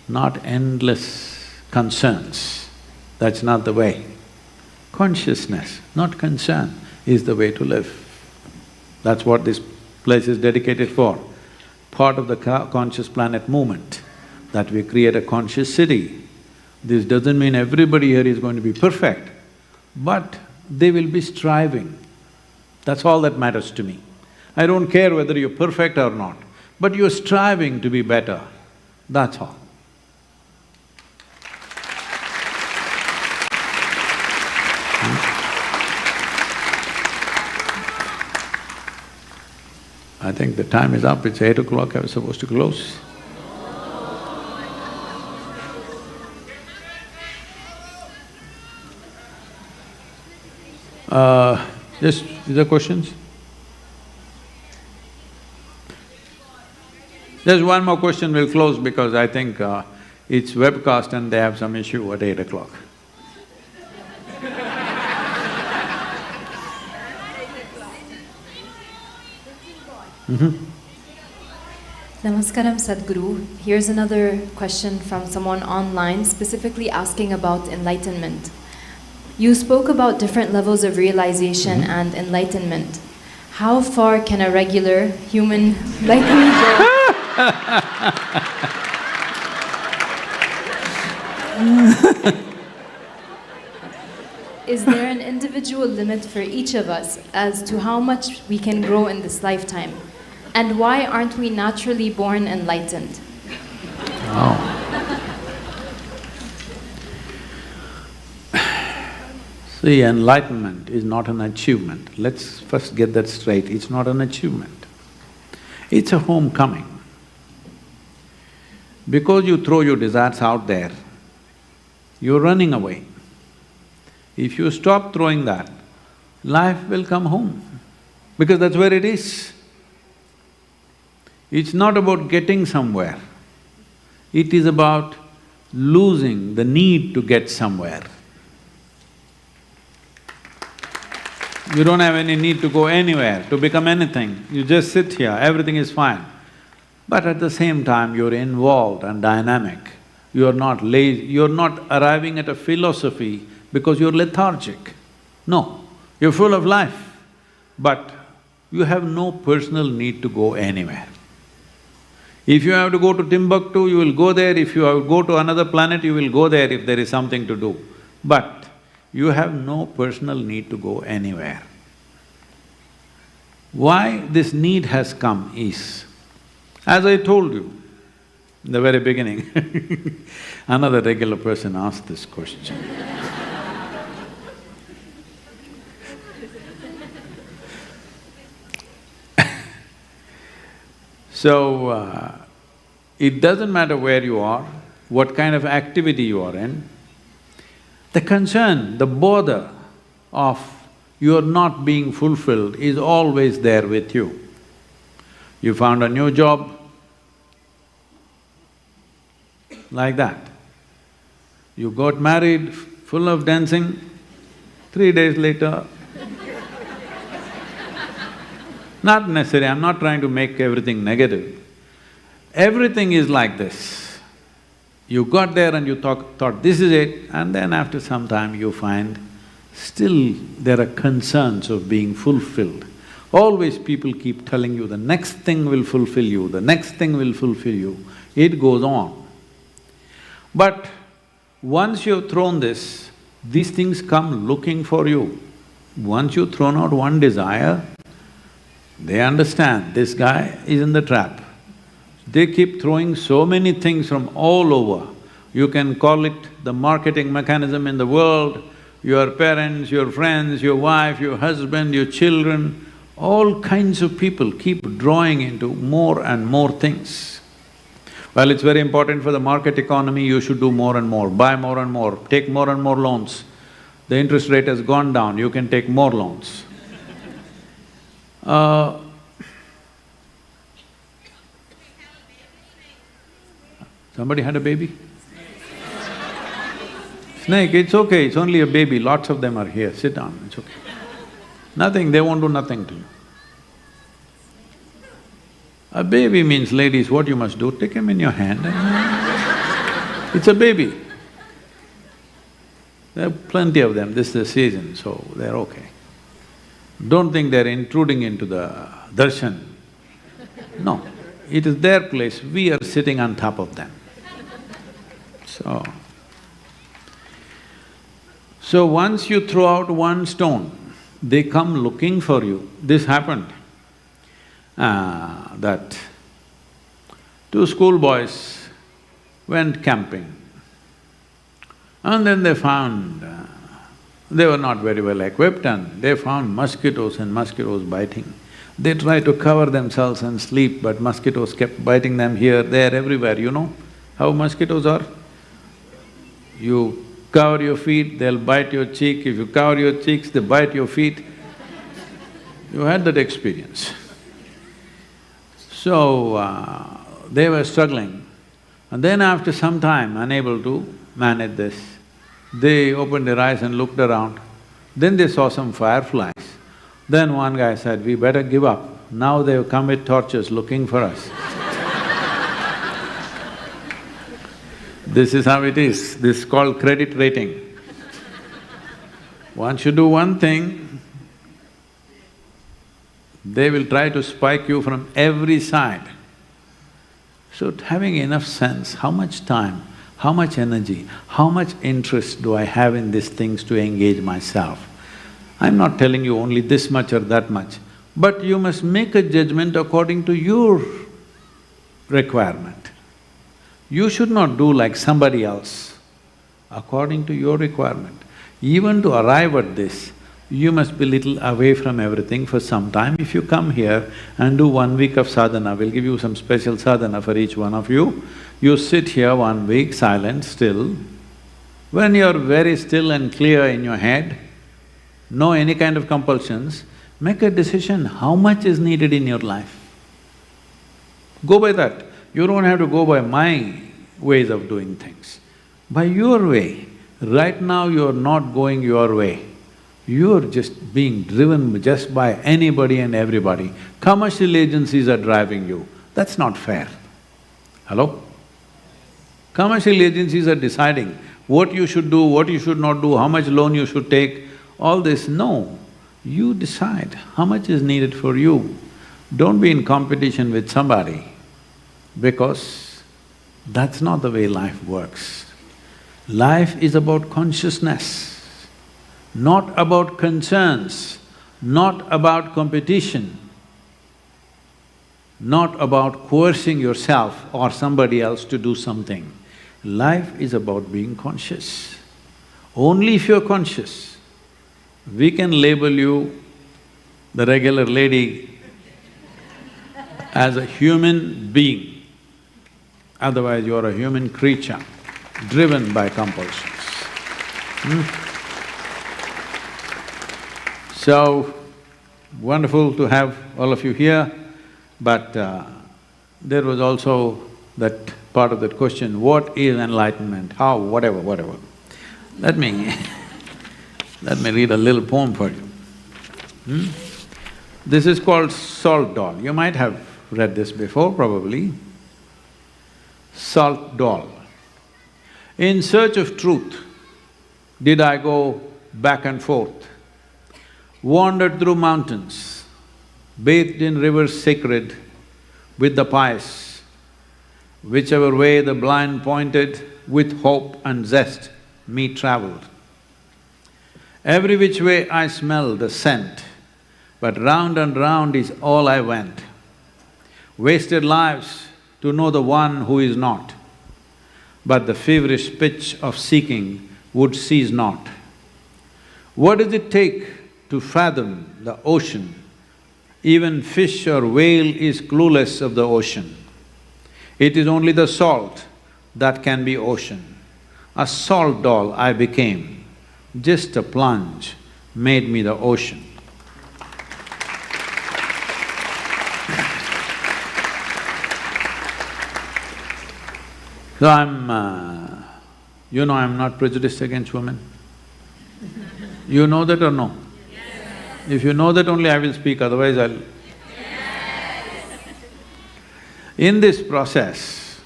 S2: not endless concerns. That's not the way. Consciousness, not concern, is the way to live. That's what this place is dedicated for. Part of the conscious planet movement, that we create a conscious city. This doesn't mean everybody here is going to be perfect, but they will be striving. That's all that matters to me. I don't care whether you're perfect or not, but you're striving to be better, that's all. I think the time is up, it's 8 o'clock, I was supposed to close. Is there questions? There's one more question, we'll close because I think it's webcast and they have some issue at 8 o'clock.
S1: Namaskaram, Sadhguru. Here's another question from someone online, specifically asking about enlightenment. You spoke about different levels of realization and enlightenment. How far can a regular human like me go? Is there an individual limit for each of us as to how much we can grow in this lifetime? And why aren't we naturally born enlightened?
S2: Oh. See, enlightenment is not an achievement. Let's first get that straight. It's not an achievement. It's a homecoming. Because you throw your desires out there, you're running away. If you stop throwing that, life will come home, because that's where it is. It's not about getting somewhere, it is about losing the need to get somewhere. You don't have any need to go anywhere, to become anything, you just sit here, everything is fine. But at the same time, you're involved and dynamic. You're not lazy, you're not arriving at a philosophy because you're lethargic. No, you're full of life, but you have no personal need to go anywhere. If you have to go to Timbuktu, you will go there. If you have to go to another planet, you will go there if there is something to do. But you have no personal need to go anywhere. Why this need has come is, as I told you in the very beginning, another regular person asked this question. So, it doesn't matter where you are, what kind of activity you are in, the concern, the bother of your not being fulfilled is always there with you. You found a new job, like that. You got married, full of dancing, 3 days later, not necessary, I'm not trying to make everything negative. Everything is like this. You got there and you thought this is it, and then after some time you find still there are concerns of being fulfilled. Always people keep telling you the next thing will fulfill you, the next thing will fulfill you. It goes on. But once you've thrown this, these things come looking for you. Once you've thrown out one desire, they understand this guy is in the trap. They keep throwing so many things from all over. You can call it the marketing mechanism in the world, your parents, your friends, your wife, your husband, your children, all kinds of people keep drawing into more and more things. Well, it's very important for the market economy, you should do more and more, buy more and more, take more and more loans. The interest rate has gone down, you can take more loans. Somebody had a baby? Snake, it's okay, it's only a baby, lots of them are here, sit down, it's okay. Nothing, they won't do nothing to you. A baby means, ladies, what you must do, take him in your hand and it's a baby. There are plenty of them, this is the season, so they're okay. Don't think they're intruding into the darshan. No, it is their place, we are sitting on top of them. So once you throw out one stone, they come looking for you. This happened, that two schoolboys went camping and then they found… they were not very well equipped and they found mosquitoes and mosquitoes biting. They tried to cover themselves and sleep, but mosquitoes kept biting them here, there, everywhere, you know how mosquitoes are? You cover your feet, they'll bite your cheek, if you cover your cheeks, they bite your feet. You had that experience. So, they were struggling. And then after some time, unable to manage this, they opened their eyes and looked around. Then they saw some fireflies. Then one guy said, we better give up. Now they've come with torches looking for us. This is how it is, this is called credit rating. Once you do one thing, they will try to spike you from every side. So having enough sense, how much time, how much energy, how much interest do I have in these things to engage myself? I'm not telling you only this much or that much, but you must make a judgment according to your requirement. You should not do like somebody else, according to your requirement. Even to arrive at this, you must be little away from everything for some time. If you come here and do 1 week of sadhana, we'll give you some special sadhana for each one of you. You sit here 1 week, silent, still. When you're very still and clear in your head, no any kind of compulsions, make a decision how much is needed in your life. Go by that. You don't have to go by my ways of doing things. By your way. Right now you're not going your way. You're just being driven just by anybody and everybody. Commercial agencies are driving you. That's not fair. Hello? Commercial agencies are deciding what you should do, what you should not do, how much loan you should take, all this. No, you decide how much is needed for you. Don't be in competition with somebody, because that's not the way life works. Life is about consciousness, not about concerns, not about competition, not about coercing yourself or somebody else to do something. Life is about being conscious. Only if you're conscious, we can label you, the regular lady, as a human being. Otherwise, you are a human creature, driven by compulsions. So, wonderful to have all of you here, but there was also that part of that question, what is enlightenment, how, whatever. Let me read a little poem for you. This is called Salt Doll. You might have read this before, probably. Salt Doll. In search of truth, did I go back and forth, wandered through mountains, bathed in rivers sacred with the pious, whichever way the blind pointed, with hope and zest me travelled. Every which way I smelled the scent, but round and round is all I went. Wasted lives to know the one who is not. But the feverish pitch of seeking would cease not. What does it take to fathom the ocean? Even fish or whale is clueless of the ocean. It is only the salt that can be ocean. A salt doll I became, just a plunge made me the ocean. So I'm not prejudiced against women. You know that or no? Yes. If you know that only I will speak, otherwise I'll… Yes. In this process,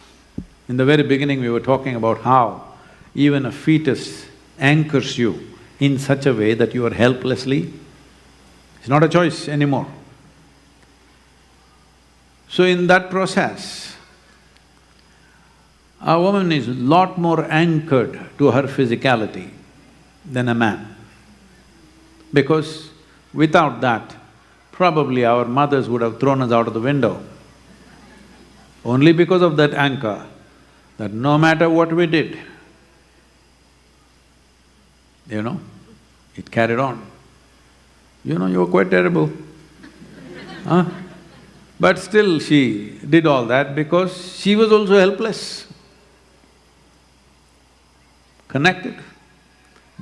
S2: in the very beginning we were talking about how even a fetus anchors you in such a way that you are helplessly… It's not a choice anymore. So in that process, a woman is a lot more anchored to her physicality than a man. Because without that, probably our mothers would have thrown us out of the window. Only because of that anchor, that no matter what we did, it carried on. You were quite terrible, huh? But still she did all that because she was also helpless. Connected,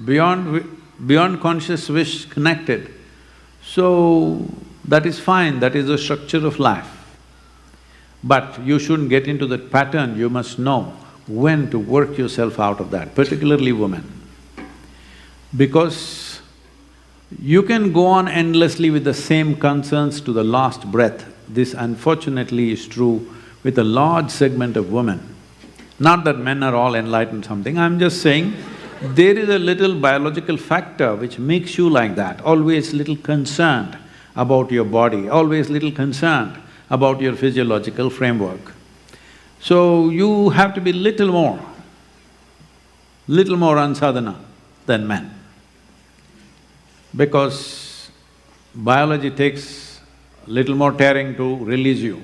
S2: beyond conscious wish, connected. So, that is fine, that is the structure of life. But you shouldn't get into that pattern, you must know when to work yourself out of that, particularly women. Because you can go on endlessly with the same concerns to the last breath. This unfortunately is true with a large segment of women. Not that men are all enlightened something, I'm just saying there is a little biological factor which makes you like that, always little concerned about your body, always little concerned about your physiological framework. So you have to be little more unsadhana than men. Because biology takes little more tearing to release you.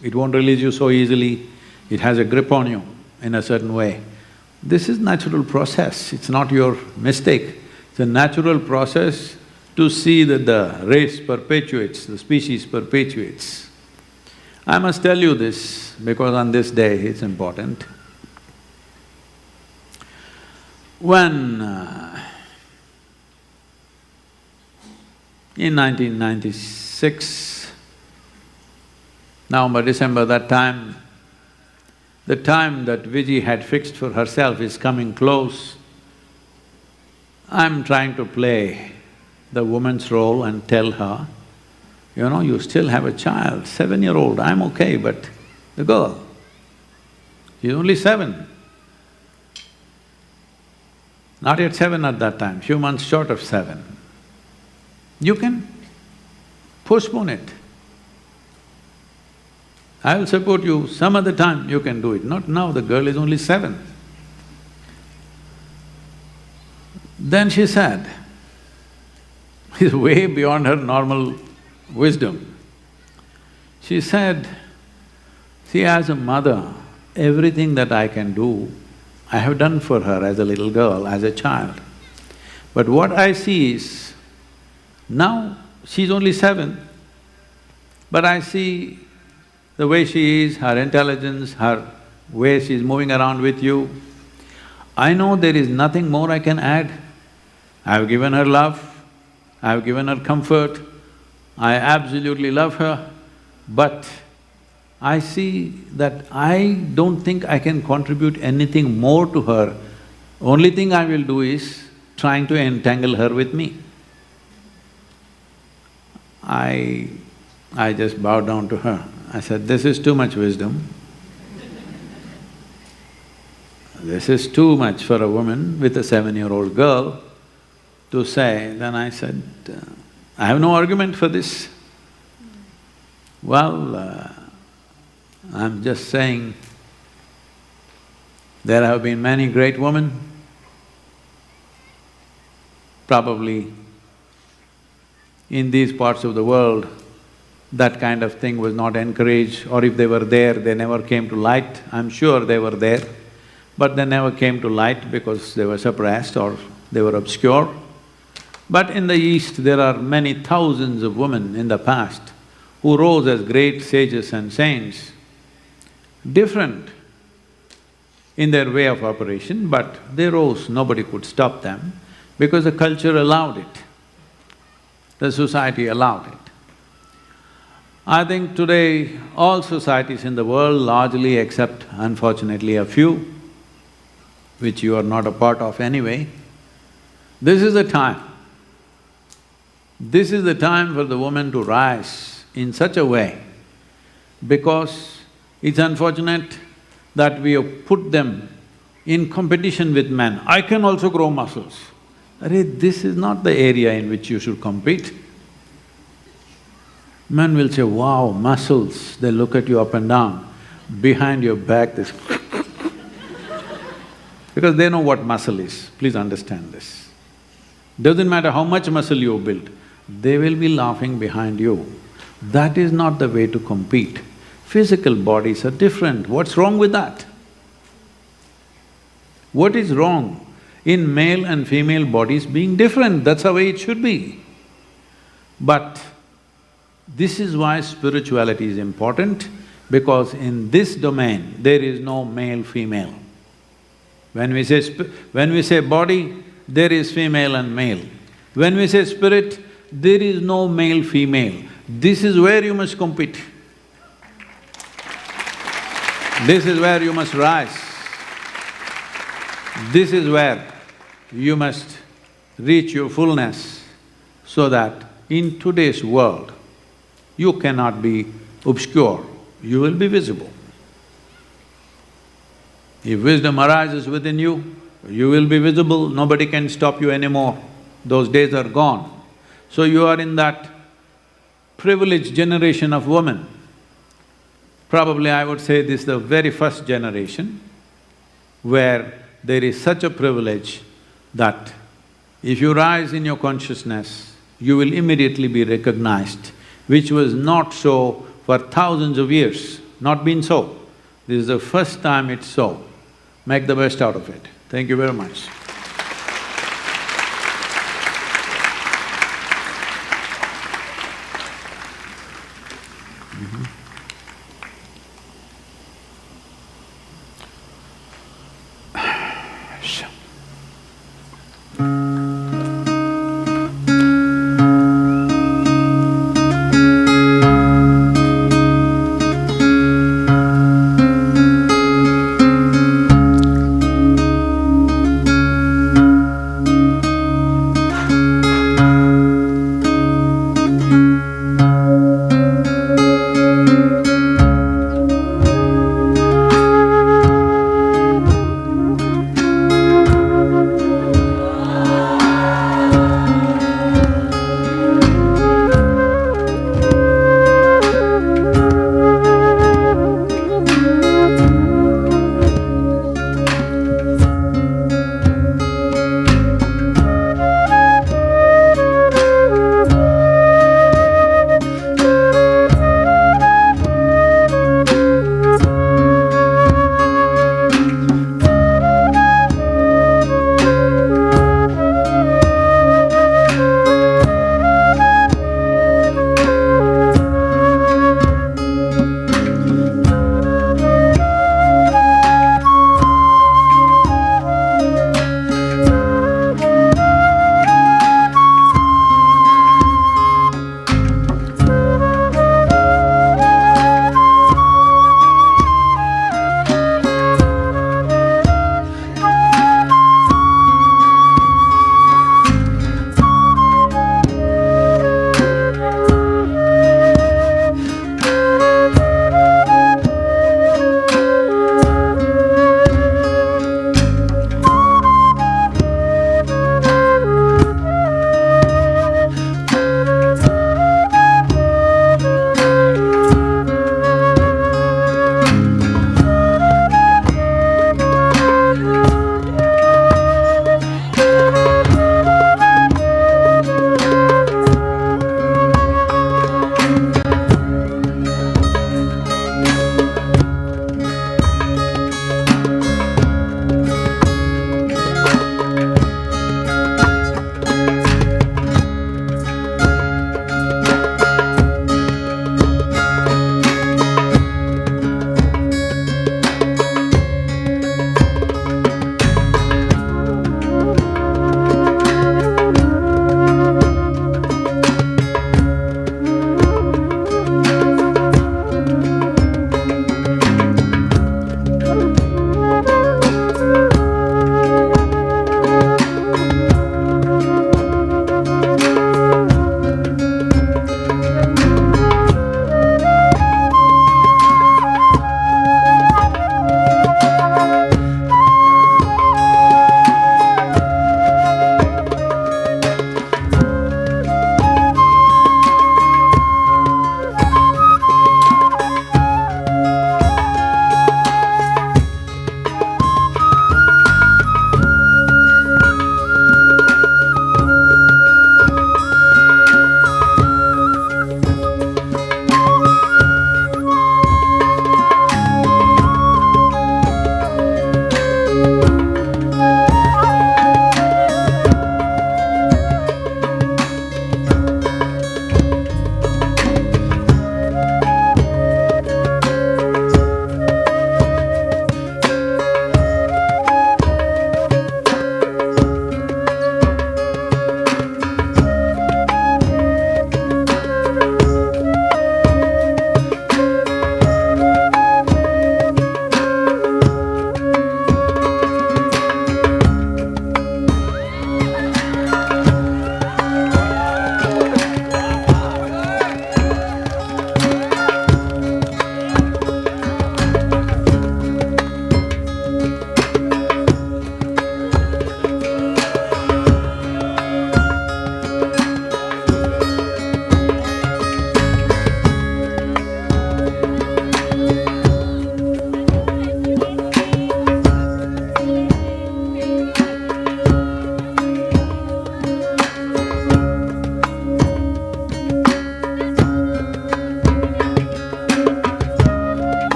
S2: It won't release you so easily, it has a grip on you in a certain way. This is natural process, it's not your mistake. It's a natural process to see that the race perpetuates, the species perpetuates. I must tell you this because on this day it's important. When in 1996, November, December, that time, the time that Viji had fixed for herself is coming close. I'm trying to play the woman's role and tell her, you still have a child, 7-year-old, I'm okay, but the girl, she's only 7. Not yet 7 at that time, few months short of 7. You can postpone it. I will support you, some other time you can do it, not now, the girl is only 7. Then she said, it's way beyond her normal wisdom. She said, see, as a mother, everything that I can do, I have done for her as a little girl, as a child. But what I see is, now she's only 7, but I see the way she is, her intelligence, her way she's moving around with you, I know there is nothing more I can add. I've given her love, I've given her comfort, I absolutely love her, but I see that I don't think I can contribute anything more to her. Only thing I will do is trying to entangle her with me. I just bowed down to her. I said, this is too much wisdom. This is too much for a woman with a 7-year-old girl to say. Then I said, I have no argument for this. Well, I'm just saying, there have been many great women, probably in these parts of the world, that kind of thing was not encouraged, or if they were there, they never came to light. I'm sure they were there, but they never came to light because they were suppressed or they were obscure. But in the East, there are many thousands of women in the past who rose as great sages and saints, different in their way of operation, but they rose, nobody could stop them because the culture allowed it, the society allowed it. I think today all societies in the world largely, except unfortunately a few, which you are not a part of anyway, this is the time. This is the time for the woman to rise in such a way, because it's unfortunate that we have put them in competition with men. I can also grow muscles. Arey, this is not the area in which you should compete. Men will say, wow, muscles, they look at you up and down. Behind your back, this because they know what muscle is, please understand this. Doesn't matter how much muscle you build, they will be laughing behind you. That is not the way to compete. Physical bodies are different, what's wrong with that? What is wrong in male and female bodies being different? That's the way it should be. But this is why spirituality is important, because in this domain, there is no male-female. When we say body, there is female and male. When we say spirit, there is no male-female. This is where you must compete. This is where you must rise. This is where you must reach your fullness, so that in today's world, you cannot be obscure, you will be visible. If wisdom arises within you, you will be visible, nobody can stop you anymore. Those days are gone. So you are in that privileged generation of women. Probably I would say this is the very first generation where there is such a privilege that if you rise in your consciousness, you will immediately be recognized, which was not so for thousands of years, not been so. This is the first time it's so. Make the best out of it. Thank you very much.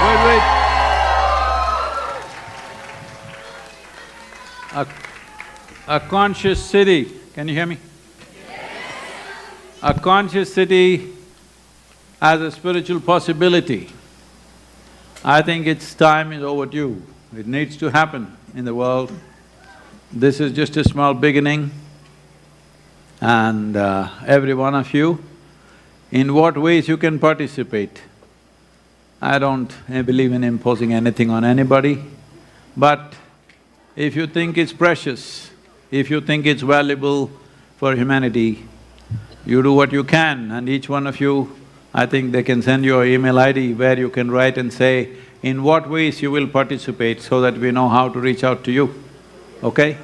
S6: Wait. A conscious city, can you hear me? A conscious city as a spiritual possibility. I think its time is overdue. It needs to happen in the world. This is just a small beginning, and every one of you, in what ways you can participate. I don't believe in imposing anything on anybody, but if you think it's precious, if you think it's valuable for humanity, you do what you can, and each one of you, I think they can send you an email ID where you can write and say in what ways you will participate so that we know how to reach out to you, okay?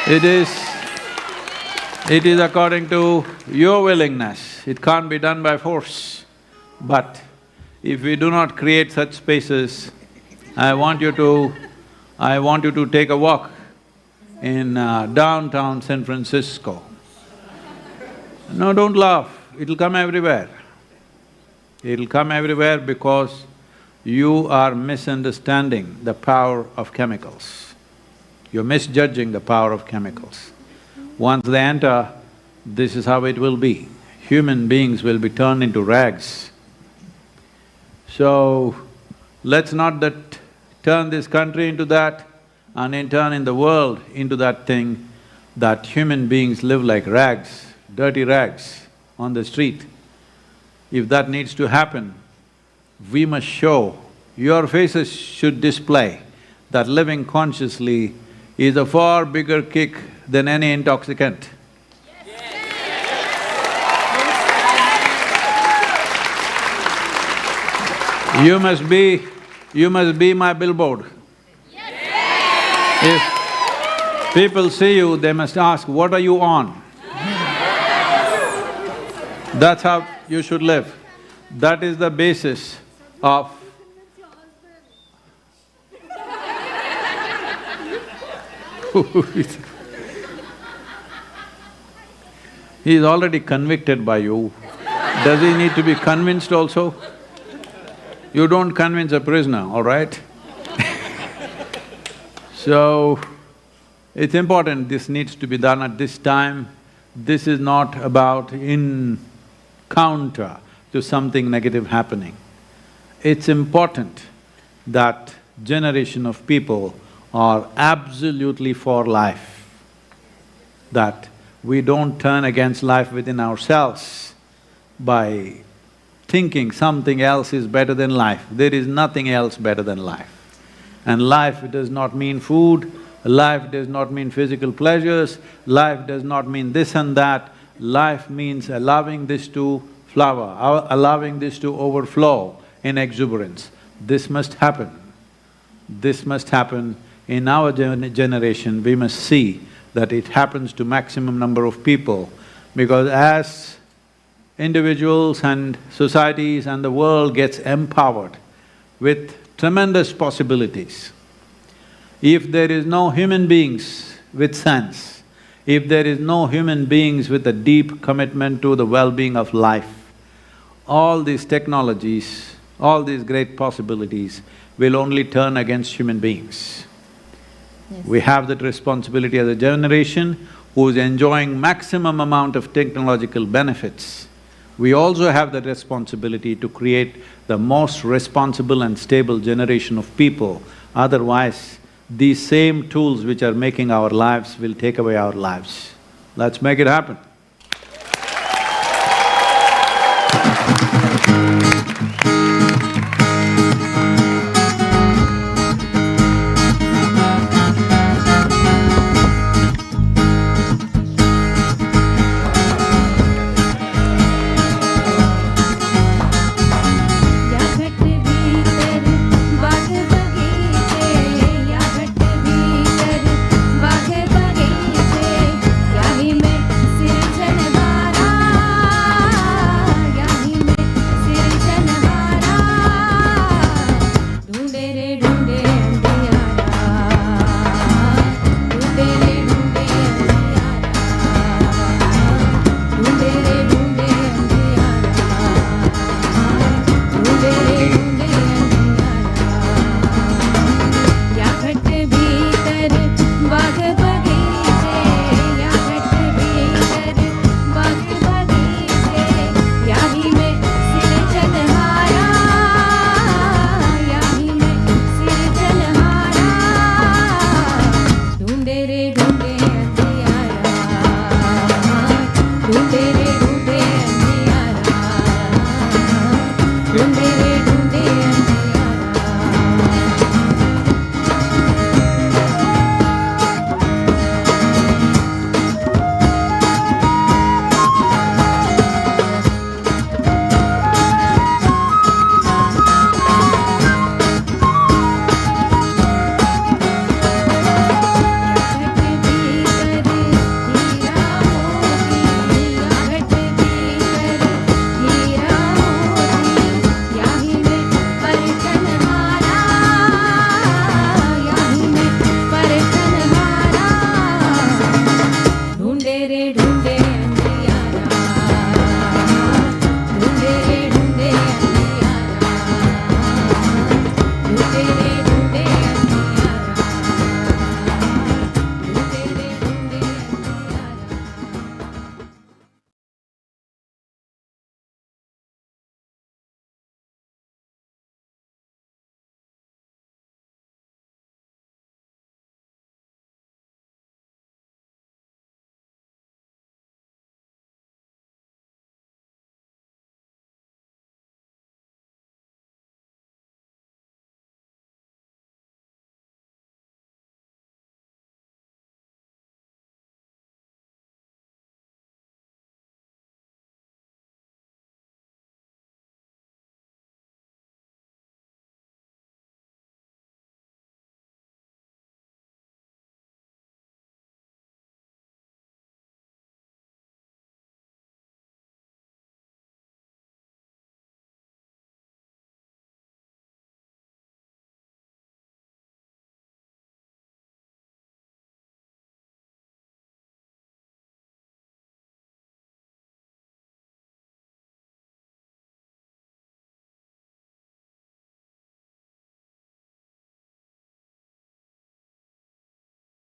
S6: It is according to your willingness, it can't be done by force. But if we do not create such spaces, I want you to take a walk in downtown San Francisco. No, don't laugh, it'll come everywhere. It'll come everywhere because you are misunderstanding the power of chemicals. You're misjudging the power of chemicals. Once they enter, this is how it will be. Human beings will be turned into rags. So, let's not turn this country into that, and in turn in the world into that thing that human beings live like rags, dirty rags on the street. If that needs to happen, we must show, your faces should display that living consciously is a far bigger kick than any intoxicant. You must be my billboard. If people see you, they must ask, what are you on? That's how you should live. That is the basis of… He is already convicted by you. Does he need to be convinced also? You don't convince a prisoner, all right? So, it's important, this needs to be done at this time. This is not about in counter to something negative happening. It's important that generation of people are absolutely for life, that we don't turn against life within ourselves by thinking something else is better than life. There is nothing else better than life. And life does not mean food, life does not mean physical pleasures, life does not mean this and that. Life means allowing this to flower, allowing this to overflow in exuberance. This must happen. This must happen in our generation. We must see that it happens to maximum number of people, because as individuals and societies and the world gets empowered with tremendous possibilities, if there is no human beings with sense, if there is no human beings with a deep commitment to the well-being of life, all these technologies, all these great possibilities will only turn against human beings.
S1: Yes.
S6: We have that responsibility as a generation who is enjoying maximum amount of technological benefits. We also have the responsibility to create the most responsible and stable generation of people. Otherwise, these same tools which are making our lives will take away our lives. Let's make it happen.
S7: या घट भीतर बाग बगीचे, या घट भीतर बाग बगीचे, याही में सिर मेरे